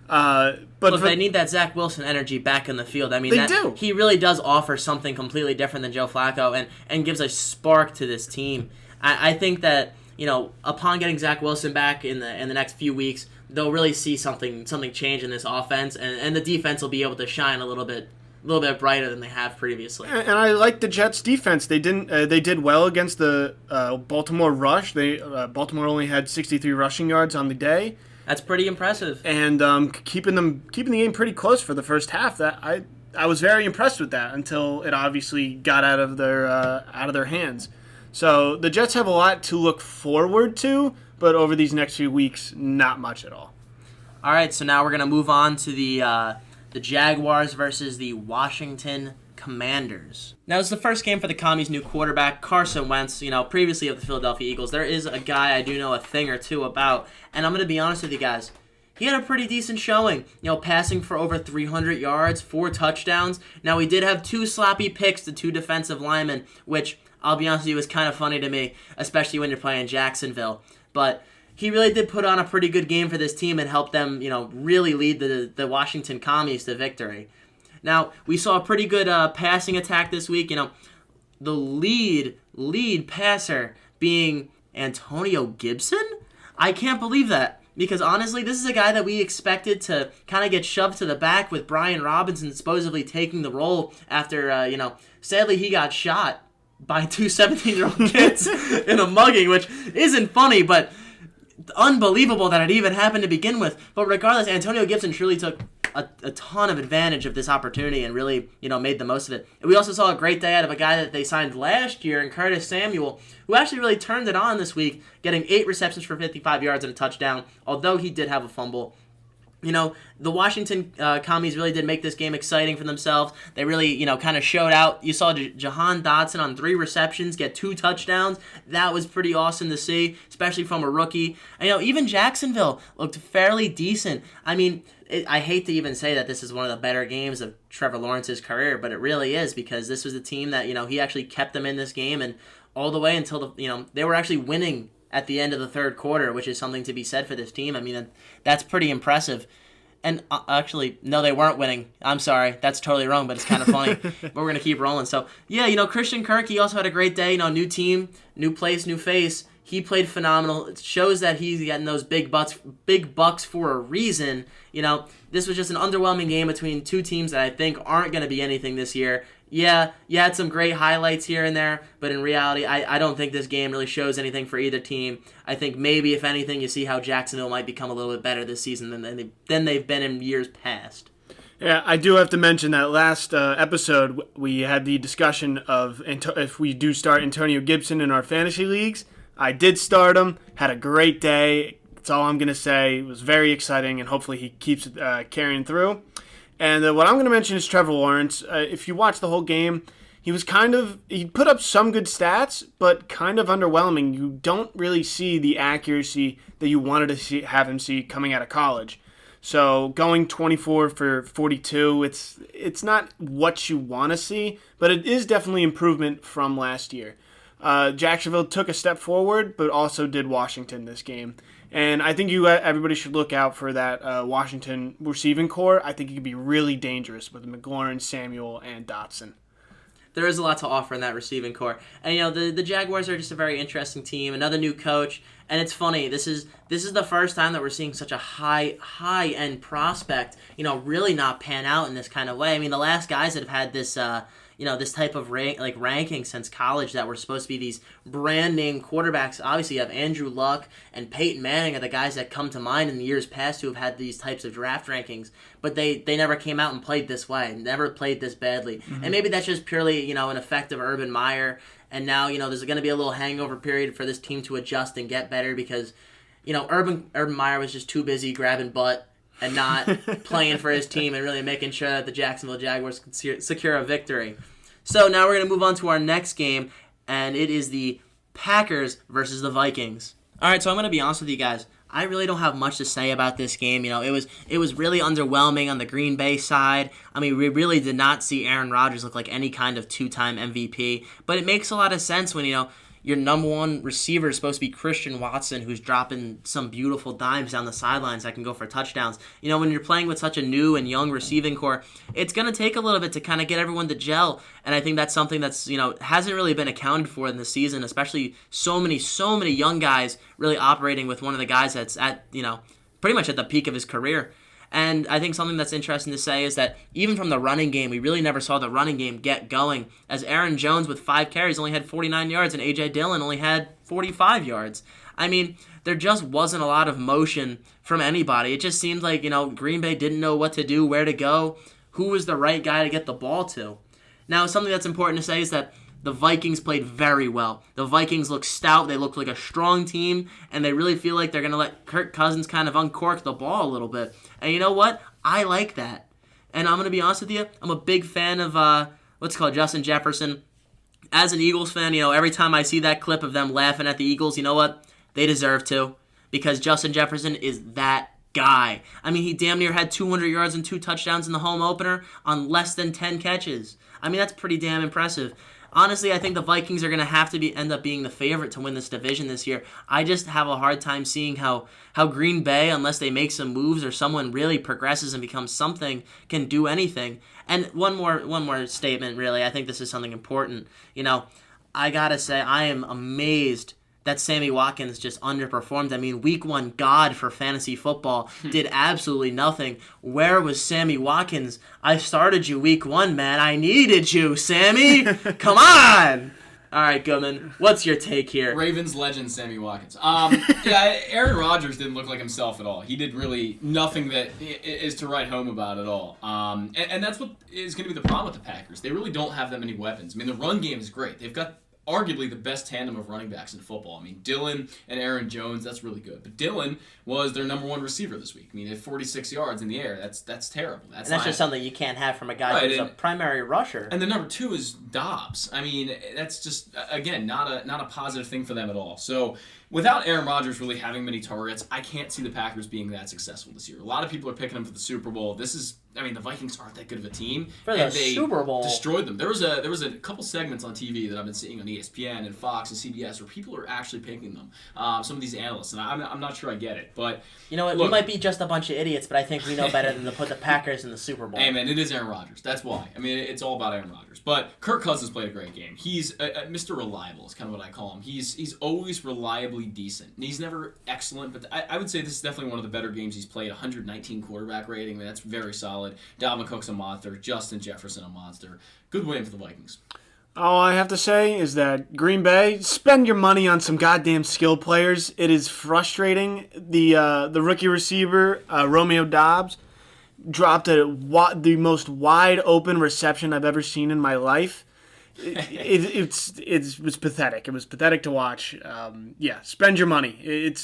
But they need that Zach Wilson energy back in the field. They do. He really does offer something completely different than Joe Flacco and gives a spark to this team. I think that, upon getting Zach Wilson back in the next few weeks, they'll really see something change in this offense, and the defense will be able to shine a little bit brighter than they have previously. And I like the Jets' defense. They did well against the Baltimore rush. Baltimore only had 63 rushing yards on the day. That's pretty impressive. And keeping the game pretty close for the first half. That I was very impressed with that until it obviously got out of their hands. So the Jets have a lot to look forward to, but over these next few weeks, not much at all. All right, so now we're going to move on to the Jaguars versus the Washington Commanders. Now, it's the first game for the Commies' new quarterback, Carson Wentz, previously of the Philadelphia Eagles. There is a guy I do know a thing or two about, and I'm going to be honest with you guys. He had a pretty decent showing, passing for over 300 yards, 4 touchdowns. Now, he did have 2 sloppy picks to 2 defensive linemen, which, I'll be honest with you, was kind of funny to me, especially when you're playing Jacksonville. But he really did put on a pretty good game for this team and help them, really lead the Washington Commies to victory. Now, we saw a pretty good passing attack this week. The lead passer being Antonio Gibson? I can't believe that. Because honestly, this is a guy that we expected to kind of get shoved to the back with Brian Robinson supposedly taking the role after, sadly he got shot by 2 17-year-old kids in a mugging, which isn't funny, but unbelievable that it even happened to begin with. But regardless, Antonio Gibson truly took a ton of advantage of this opportunity and really, made the most of it. And we also saw a great day out of a guy that they signed last year in Curtis Samuel, who actually really turned it on this week, getting 8 receptions for 55 yards and a touchdown, although he did have a fumble. The Washington Commies really did make this game exciting for themselves. They really, kind of showed out. You saw Jahan Dotson on 3 receptions get 2 touchdowns. That was pretty awesome to see, especially from a rookie. And, even Jacksonville looked fairly decent. I hate to even say that this is one of the better games of Trevor Lawrence's career, but it really is because this was a team that, he actually kept them in this game and all the way until, they were actually winning at the end of the third quarter, which is something to be said for this team. That's pretty impressive. And actually, no, they weren't winning. I'm sorry. That's totally wrong, but it's kind of funny. But we're going to keep rolling. So, yeah, Christian Kirk, he also had a great day. New team, new place, new face. He played phenomenal. It shows that he's getting those big bucks for a reason. This was just an underwhelming game between 2 teams that I think aren't going to be anything this year. Yeah, you had some great highlights here and there, but in reality, I don't think this game really shows anything for either team. I think maybe, if anything, you see how Jacksonville might become a little bit better this season than they've been in years past. Yeah, I do have to mention that last episode, we had the discussion of if we do start Antonio Gibson in our fantasy leagues. I did start him, had a great day, That's all I'm going to say. It was very exciting, and hopefully he keeps it carrying through. And what I'm going to mention is Trevor Lawrence. If you watch the whole game, he put up some good stats, but kind of underwhelming. You don't really see the accuracy that you wanted to have him see coming out of college. So going 24 for 42, it's not what you want to see, but it is definitely improvement from last year. Jacksonville took a step forward, but also did Washington this game. And I think everybody should look out for that Washington receiving core. I think it could be really dangerous with McLaurin, Samuel, and Dotson. There is a lot to offer in that receiving core. And, the Jaguars are just a very interesting team. Another new coach. And it's funny, this is the first time that we're seeing such a high-end prospect, really not pan out in this kind of way. I mean, the last guys that have had this, this type of ranking since college that were supposed to be these brand-name quarterbacks. Obviously, you have Andrew Luck and Peyton Manning are the guys that come to mind in the years past who have had these types of draft rankings. But they never came out and played this way, never played this badly. Mm-hmm. And maybe that's just purely, an effect of Urban Meyer. And now, there's going to be a little hangover period for this team to adjust and get better because, Urban Meyer was just too busy grabbing butt and not playing for his team and really making sure that the Jacksonville Jaguars could secure a victory. So now we're going to move on to our next game, and it is the Packers versus the Vikings. All right, so I'm going to be honest with you guys. I really don't have much to say about this game. It was really underwhelming on the Green Bay side. I mean, we really did not see Aaron Rodgers look like any kind of two-time MVP. But it makes a lot of sense when, your number one receiver is supposed to be Christian Watson, who's dropping some beautiful dimes down the sidelines that can go for touchdowns. When you're playing with such a new and young receiving core, it's going to take a little bit to kind of get everyone to gel. And I think that's something that's, hasn't really been accounted for in the season, especially so many young guys really operating with one of the guys that's at, pretty much at the peak of his career. And I think something that's interesting to say is that even from the running game, we really never saw the running game get going, as Aaron Jones with 5 carries only had 49 yards and A.J. Dillon only had 45 yards. I mean, there just wasn't a lot of motion from anybody. It just seemed like, Green Bay didn't know what to do, where to go, who was the right guy to get the ball to. Now, something that's important to say is that the Vikings played very well. The Vikings look stout. They look like a strong team, and they really feel like they're going to let Kirk Cousins kind of uncork the ball a little bit. And you know what? I like that. And I'm going to be honest with you. I'm a big fan of Justin Jefferson. As an Eagles fan, every time I see that clip of them laughing at the Eagles, you know what? They deserve to, because Justin Jefferson is that guy. I mean, he damn near had 200 yards and 2 touchdowns in the home opener on less than 10 catches. I mean, that's pretty damn impressive. Honestly, I think the Vikings are going to have to end up being the favorite to win this division this year. I just have a hard time seeing how Green Bay, unless they make some moves or someone really progresses and becomes something, can do anything. And one more statement, really. I think this is something important. I got to say, I am amazed that Sammy Watkins just underperformed. I mean, week 1 god for fantasy football did absolutely nothing. Where was Sammy Watkins? I started you week 1, man. I needed you, Sammy. Come on. All right, Goodman, what's your take here? Ravens legend Sammy Watkins. Aaron Rodgers didn't look like himself at all. He did really nothing that is to write home about at all. And that's what is going to be the problem with the Packers. They really don't have that many weapons. I mean, the run game is great. They've got arguably the best tandem of running backs in football. I mean, Dillon and Aaron Jones, that's really good. But Dillon was their number 1 receiver this week. I mean, he had 46 yards in the air. That's terrible. That's just something you can't have from a guy who's a primary rusher. And the number 2 is Dobbs. I mean, that's just, again, not a positive thing for them at all. So without Aaron Rodgers really having many targets, I can't see the Packers being that successful this year. A lot of people are picking them for the Super Bowl. The Vikings aren't that good of a team. For the Super Bowl. Destroyed them. There was a couple segments on TV that I've been seeing on ESPN and Fox and CBS where people are actually picking them. Some of these analysts, and I'm not sure I get it. But you know what? Look, we might be just a bunch of idiots, but I think we know better than to put the Packers in the Super Bowl. Hey, man, it is Aaron Rodgers. That's why. I mean, it's all about Aaron Rodgers. But Kirk Cousins played a great game. He's Mr. Reliable is kind of what I call him. He's always reliably decent. And he's never excellent, but I would say this is definitely one of the better games he's played. 119 quarterback rating. I mean, that's very solid. Dalvin Cook's a monster. Justin Jefferson a monster. Good win for the Vikings. All I have to say is that Green Bay, spend your money on some goddamn skill players. It is frustrating. The rookie receiver, Romeo Dobbs, dropped the most wide open reception I've ever seen in my life. It was pathetic. It was pathetic to watch. Spend your money.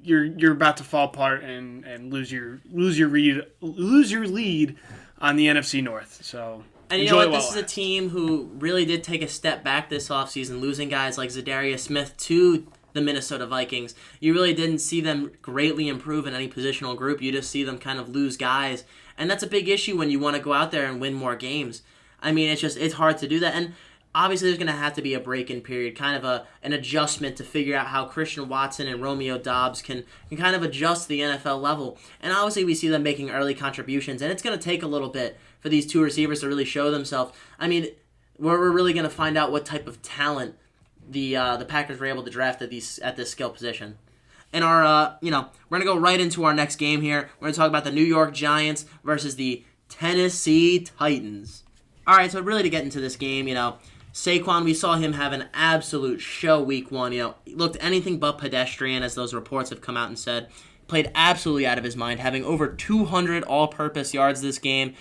you're about to fall apart and lose your lead on the NFC North. So. And you know what? This is a team who really did take a step back this offseason, losing guys like Zadarius Smith to the Minnesota Vikings. You really didn't see them greatly improve in any positional group. You just see them kind of lose guys. And that's a big issue when you want to go out there and win more games. I mean, it's hard to do that. And obviously there's going to have to be a break-in period, kind of an adjustment to figure out how Christian Watson and Romeo Doubs can kind of adjust to the NFL level. And obviously we see them making early contributions, and it's going to take a little bit for these two receivers to really show themselves. I mean, we're really going to find out what type of talent the Packers were able to draft at this skill position. And we're going to go right into our next game here. We're going to talk about the New York Giants versus the Tennessee Titans. All right, so really to get into this game, Saquon, we saw him have an absolute show week one. He looked anything but pedestrian, as those reports have come out and said. Played absolutely out of his mind, having over 200 all-purpose yards this game.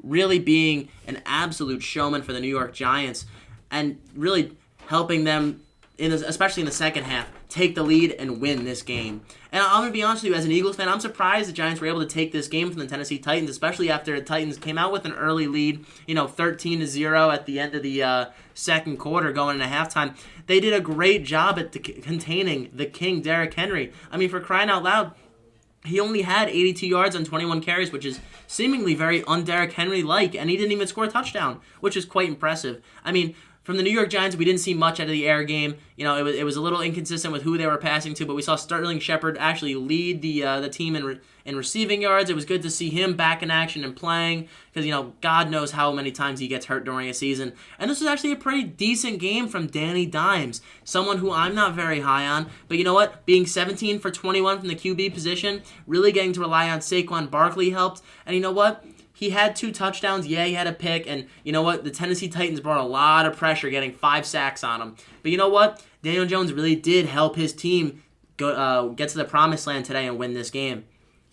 Really being an absolute showman for the New York Giants, and really helping them, especially in the second half, take the lead and win this game. And I'm going to be honest with you, as an Eagles fan, I'm surprised the Giants were able to take this game from the Tennessee Titans, especially after the Titans came out with an early lead, 13-0 at the end of the second quarter going into halftime. They did a great job at containing the king, Derrick Henry. I mean, for crying out loud, he only had 82 yards on 21 carries, which is seemingly very un-Derrick Henry-like, and he didn't even score a touchdown, which is quite impressive. I mean, from the New York Giants, we didn't see much out of the air game. It was a little inconsistent with who they were passing to, but we saw Sterling Shepard actually lead the team in receiving yards. It was good to see him back in action and playing because, God knows how many times he gets hurt during a season. And this was actually a pretty decent game from Danny Dimes, someone who I'm not very high on. But you know what? Being 17 for 21 from the QB position, really getting to rely on Saquon Barkley helped. And you know what? He had 2 touchdowns. Yeah, he had a pick. And you know what? The Tennessee Titans brought a lot of pressure, getting 5 sacks on him. But you know what? Daniel Jones really did help his team get to the promised land today and win this game.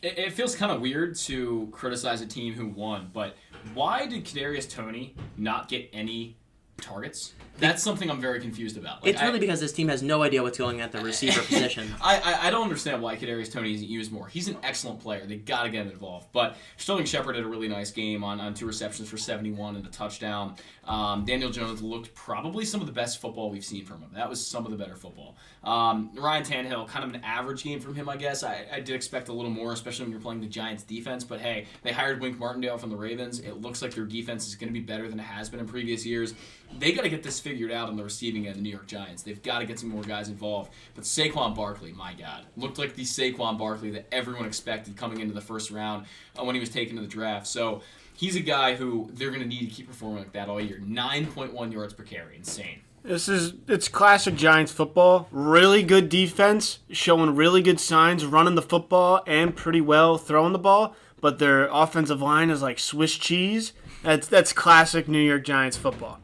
It feels kind of weird to criticize a team who won, but why did Kadarius Toney not get any targets? That's something I'm very confused about. It's really because this team has no idea what's going at the receiver position. I don't understand why Kadarius Toney isn't used more. He's an excellent player. They got to get him involved. But Sterling Shepard had a really nice game on 2 receptions for 71 and a touchdown. Daniel Jones looked probably some of the best football we've seen from him. That was some of the better football. Ryan Tannehill, kind of an average game from him, I guess. I did expect a little more, especially when you're playing the Giants' defense. But hey, they hired Wink Martindale from the Ravens. It looks like their defense is going to be better than it has been in previous years. They got to get this figured out on the receiving end of the New York Giants. They've got to get some more guys involved. But Saquon Barkley, my God, looked like the Saquon Barkley that everyone expected coming into the first round when he was taken to the draft. So he's a guy who they're going to need to keep performing like that all year. 9.1 yards per carry. Insane. It's classic Giants football. Really good defense, showing really good signs, running the football and pretty well throwing the ball. But their offensive line is like Swiss cheese. That's classic New York Giants football.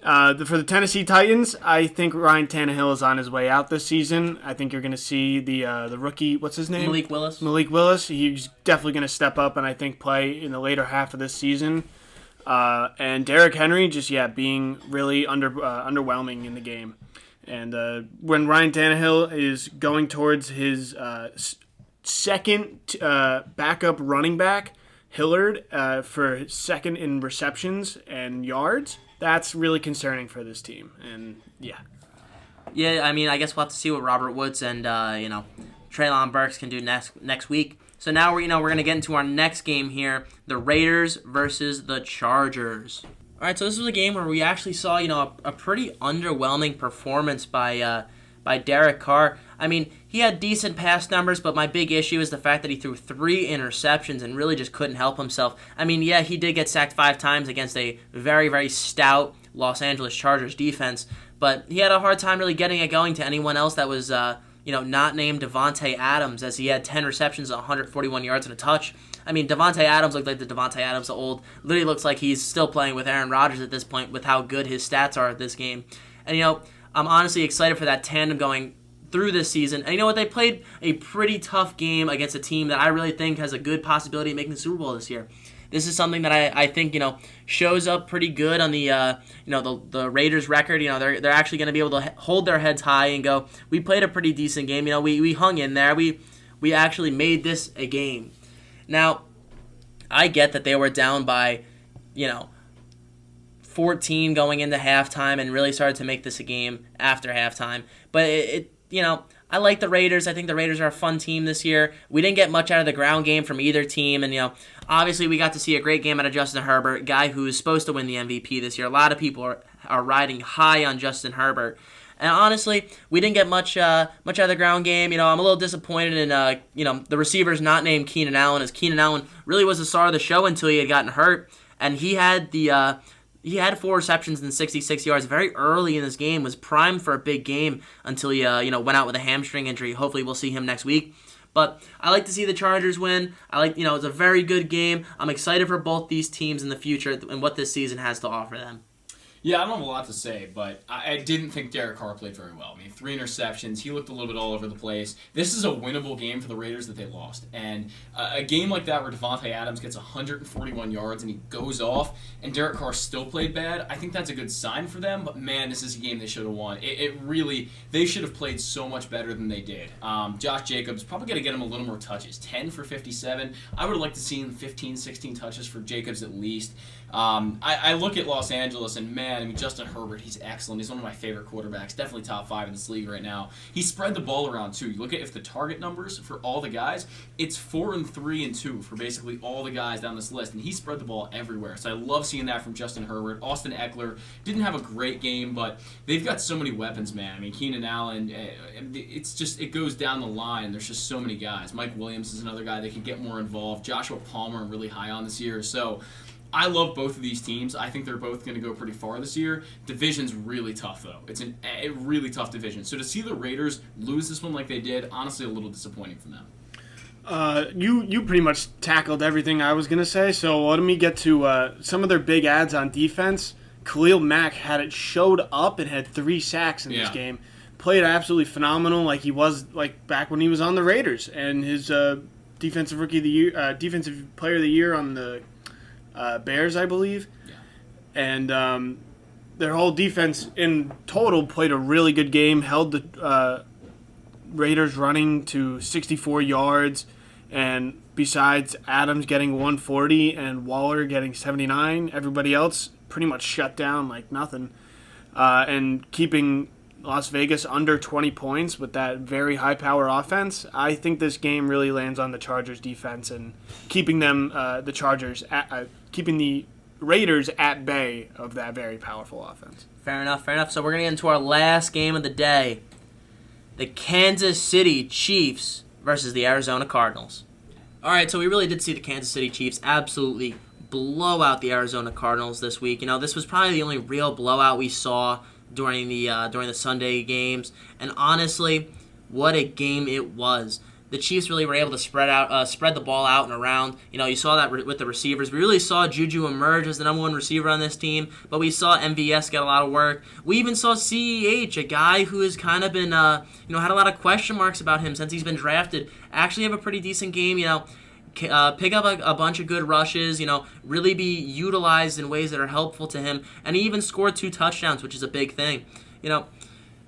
For the Tennessee Titans, I think Ryan Tannehill is on his way out this season. I think you're going to see the rookie, what's his name? Malik Willis. Malik Willis. He's definitely going to step up and I think play in the later half of this season. And Derrick Henry just, being really underwhelming in the game. And when Ryan Tannehill is going towards his second backup running back, Hillard, for second in receptions and yards, that's really concerning for this team. And, Yeah, I mean, I guess we'll have to see what Robert Woods and, Treylon Burks can do next week. So now we're going to get into our next game here, the Raiders versus the Chargers. All right, so this was a game where we actually saw, a pretty underwhelming performance by Derek Carr. I mean, he had decent pass numbers, but my big issue is the fact that he threw 3 interceptions and really just couldn't help himself. I mean, yeah, he did get sacked 5 times against a very, very stout Los Angeles Chargers defense, but he had a hard time really getting it going to anyone else that was, not named Devontae Adams, as he had 10 receptions, 141 yards and a touch. I mean, Devontae Adams looked like the Devontae Adams of old. Literally looks like he's still playing with Aaron Rodgers at this point with how good his stats are at this game. And, I'm honestly excited for that tandem going through this season. And you know what? They played a pretty tough game against a team that I really think has a good possibility of making the Super Bowl this year. this is something that I think, shows up pretty good on the, the Raiders record. They're actually going to be able to hold their heads high and go, we played a pretty decent game. We hung in there. We actually made this a game. Now, I get that they were down by, 14 going into halftime and really started to make this a game after halftime. But I like the Raiders. I think the Raiders are a fun team this year. We didn't get much out of the ground game from either team. And, obviously we got to see a great game out of Justin Herbert, guy who's supposed to win the MVP this year. A lot of people are riding high on Justin Herbert. And honestly, we didn't get much out of the ground game. I'm a little disappointed in, the receivers not named Keenan Allen, as Keenan Allen really was the star of the show until he had gotten hurt. And he had 4 receptions and 66 yards very early in this game, was primed for a big game until he, went out with a hamstring injury. Hopefully we'll see him next week. But I like to see the Chargers win. It's a very good game. I'm excited for both these teams in the future and what this season has to offer them. Yeah, I don't have a lot to say, but I didn't think Derek Carr played very well. 3 interceptions. He looked a little bit all over the place. This is a winnable game for the Raiders that they lost. And a game like that where Devontae Adams gets 141 yards and he goes off and Derek Carr still played bad, I think that's a good sign for them. But, man, this is a game they should have won. They should have played so much better than they did. Josh Jacobs, probably going to get him a little more touches. 10 for 57. I would have liked to see him 15, 16 touches for Jacobs at least. I look at Los Angeles and, man, Justin Herbert, he's excellent. He's one of my favorite quarterbacks, definitely top 5 in this league right now. He spread the ball around, too. You look at the target numbers for all the guys, it's 4 and 3 and 2 for basically all the guys down this list, and he spread the ball everywhere. So I love seeing that from Justin Herbert. Austin Eckler didn't have a great game, but they've got so many weapons, man. Keenan Allen, it goes down the line. There's just so many guys. Mike Williams is another guy that can get more involved. Joshua Palmer, I'm really high on this year. So I love both of these teams. I think they're both going to go pretty far this year. Division's really tough, though. It's a really tough division. So to see the Raiders lose this one like they did, honestly, a little disappointing for them. You pretty much tackled everything I was going to say, so let me get to some of their big ads on defense. Khalil Mack showed up and had 3 sacks in this game. Played absolutely phenomenal like he was back when he was on the Raiders. And his defensive player of the year on the Bears, I believe. Yeah. And their whole defense in total played a really good game, held the Raiders running to 64 yards, and besides Adams getting 140 and Waller getting 79, everybody else pretty much shut down like nothing. And keeping Las Vegas under 20 points with that very high-power offense, I think this game really lands on the Chargers' defense and keeping them, keeping the Raiders at bay of that very powerful offense. Fair enough. So we're going to get into our last game of the day. The Kansas City Chiefs versus the Arizona Cardinals. All right, so we really did see the Kansas City Chiefs absolutely blow out the Arizona Cardinals this week. This was probably the only real blowout we saw during the Sunday games, and honestly, what a game it was. The Chiefs really were able to spread the ball out and around. You saw that with the receivers. We really saw Juju emerge as the number 1 receiver on this team, but we saw MVS get a lot of work. We even saw CEH, a guy who has kind of been, had a lot of question marks about him since he's been drafted, actually have a pretty decent game. Pick up a bunch of good rushes, really be utilized in ways that are helpful to him, and he even scored 2 touchdowns, which is a big thing.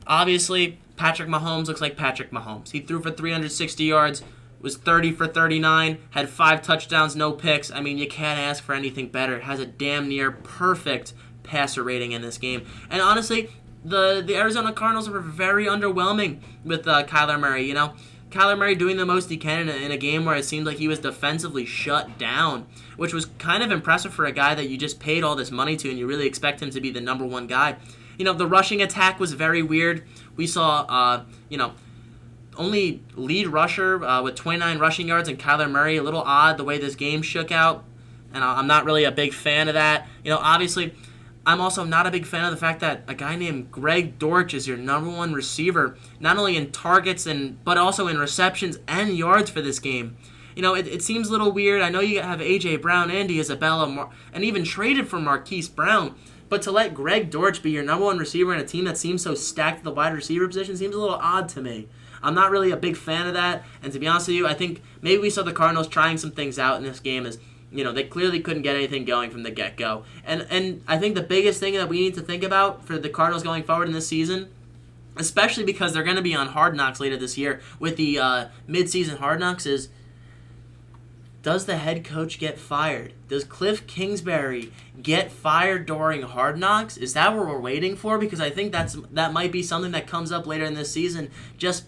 Obviously, Patrick Mahomes looks like Patrick Mahomes. He threw for 360 yards, was 30 for 39, had 5 touchdowns, no picks. You can't ask for anything better. Has a damn near perfect passer rating in this game. And honestly, the Arizona Cardinals were very underwhelming with Kyler Murray, Kyler Murray doing the most he can in a game where it seemed like he was defensively shut down, which was kind of impressive for a guy that you just paid all this money to and you really expect him to be the number 1 guy. The rushing attack was very weird. We saw, only lead rusher with 29 rushing yards and Kyler Murray. A little odd the way this game shook out, and I'm not really a big fan of that. Obviously, I'm also not a big fan of the fact that a guy named Greg Dortch is your number 1 receiver, not only in targets but also in receptions and yards for this game. It seems a little weird. I know you have A.J. Brown, Andy Isabella, and even traded for Marquise Brown, but to let Greg Dortch be your number 1 receiver in a team that seems so stacked at the wide receiver position seems a little odd to me. I'm not really a big fan of that, and to be honest with you, I think maybe we saw the Cardinals trying some things out in this game as They clearly couldn't get anything going from the get-go. And I think the biggest thing that we need to think about for the Cardinals going forward in this season, especially because they're going to be on Hard Knocks later this year with the mid-season Hard Knocks, is does the head coach get fired? Does Cliff Kingsbury get fired during Hard Knocks? Is that what we're waiting for? Because I think that might be something that comes up later in this season. Just,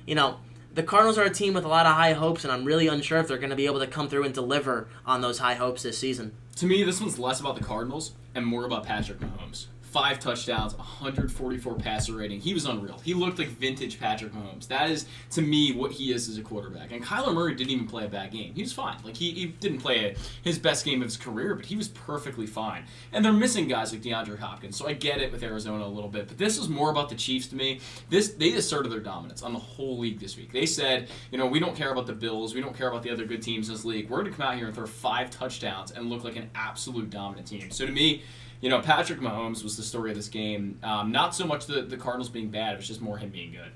the Cardinals are a team with a lot of high hopes, and I'm really unsure if they're going to be able to come through and deliver on those high hopes this season. To me, this one's less about the Cardinals and more about Patrick Mahomes. 5 touchdowns, 144 passer rating. He was unreal. He looked like vintage Patrick Mahomes. That is, to me, what he is as a quarterback. And Kyler Murray didn't even play a bad game. He was fine. Like, he didn't play his best game of his career, but he was perfectly fine. And they're missing guys like DeAndre Hopkins, so I get it with Arizona a little bit. But this is more about the Chiefs to me. They asserted their dominance on the whole league this week. They said, we don't care about the Bills. We don't care about the other good teams in this league. We're going to come out here and throw 5 touchdowns and look like an absolute dominant team. So to me, Patrick Mahomes was the story of this game. Not so much the Cardinals being bad; it was just more him being good.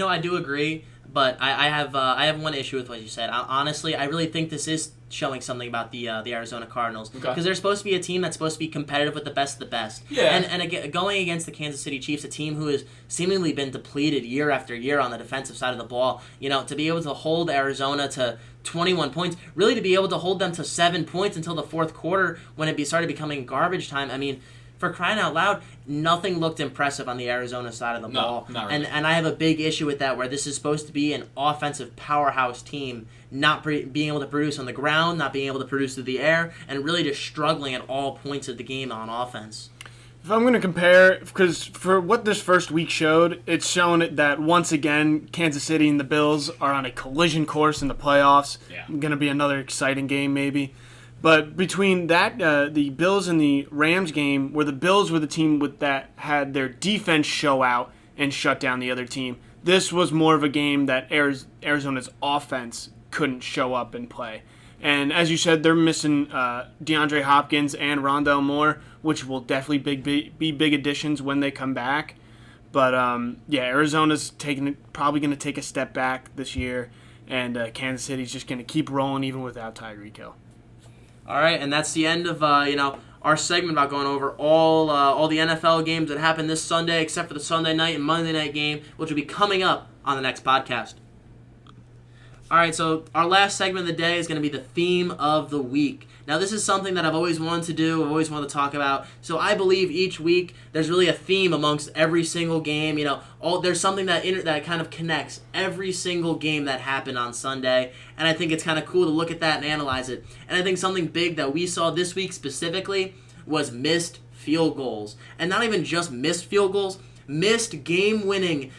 I do agree, but I have one issue with what you said. Honestly, I really think this is showing something about the Arizona Cardinals because they're supposed to be a team that's supposed to be competitive with the best of the best. Yeah. And again, going against the Kansas City Chiefs, a team who has seemingly been depleted year after year on the defensive side of the ball, to be able to hold Arizona to 21 points, really to be able to hold them to 7 points until the fourth quarter when it started becoming garbage time. I mean, for crying out loud, nothing looked impressive on the Arizona side of the ball. Not really. And I have a big issue with that, where this is supposed to be an offensive powerhouse team, not being able to produce on the ground, not being able to produce through the air, and really just struggling at all points of the game on offense. If I'm going to compare, because for what this first week showed, it's shown that once again, Kansas City and the Bills are on a collision course in the playoffs. Yeah. Going to be another exciting game maybe. But between that, the Bills and the Rams game, where the Bills were the team that had their defense show out and shut down the other team, this was more of a game that Arizona's offense couldn't show up and play. And as you said, they're missing DeAndre Hopkins and Rondale Moore, which will definitely be big additions when they come back. But Arizona's probably going to take a step back this year, and Kansas City's just going to keep rolling even without Tyreek Hill. All right, and that's the end of our segment about going over all the NFL games that happened this Sunday, except for the Sunday night and Monday night game, which will be coming up on the next podcast. All right, so our last segment of the day is going to be the theme of the week. Now, this is something that I've always wanted to do, I've always wanted to talk about. So I believe each week there's really a theme amongst every single game. There's something that kind of connects every single game that happened on Sunday, and I think it's kind of cool to look at that and analyze it. And I think something big that we saw this week specifically was missed field goals. And not even just missed field goals, missed game-winning,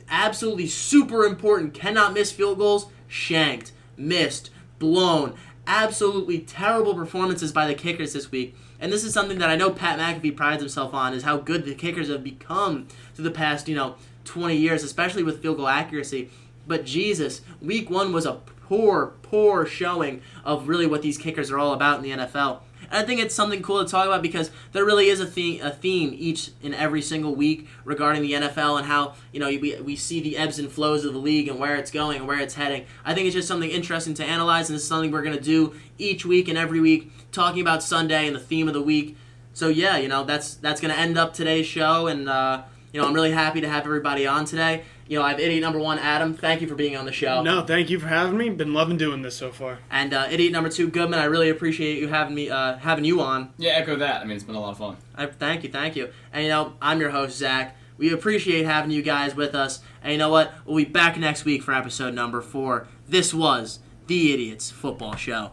absolutely super important, cannot miss field goals, shanked, missed, blown. Absolutely terrible performances by the kickers this week. And this is something that I know Pat McAfee prides himself on, is how good the kickers have become through the past, 20 years, especially with field goal accuracy. But Jesus, week 1 was a poor showing of really what these kickers are all about in the NFL. And I think it's something cool to talk about because there really is a theme each and every single week regarding the NFL and how we see the ebbs and flows of the league and where it's going and where it's heading. I think it's just something interesting to analyze, and this is something we're going to do each week and every week, talking about Sunday and the theme of the week. So yeah, that's going to end up today's show, and I'm really happy to have everybody on today. I have idiot number 1, Adam. Thank you for being on the show. No, thank you for having me. Been loving doing this so far. And idiot number 2, Goodman. I really appreciate you having you on. Yeah, echo that. I mean, it's been a lot of fun. Thank you. And I'm your host, Zach. We appreciate having you guys with us. And you know what? We'll be back next week for episode number 4. This was the Idiots Football Show.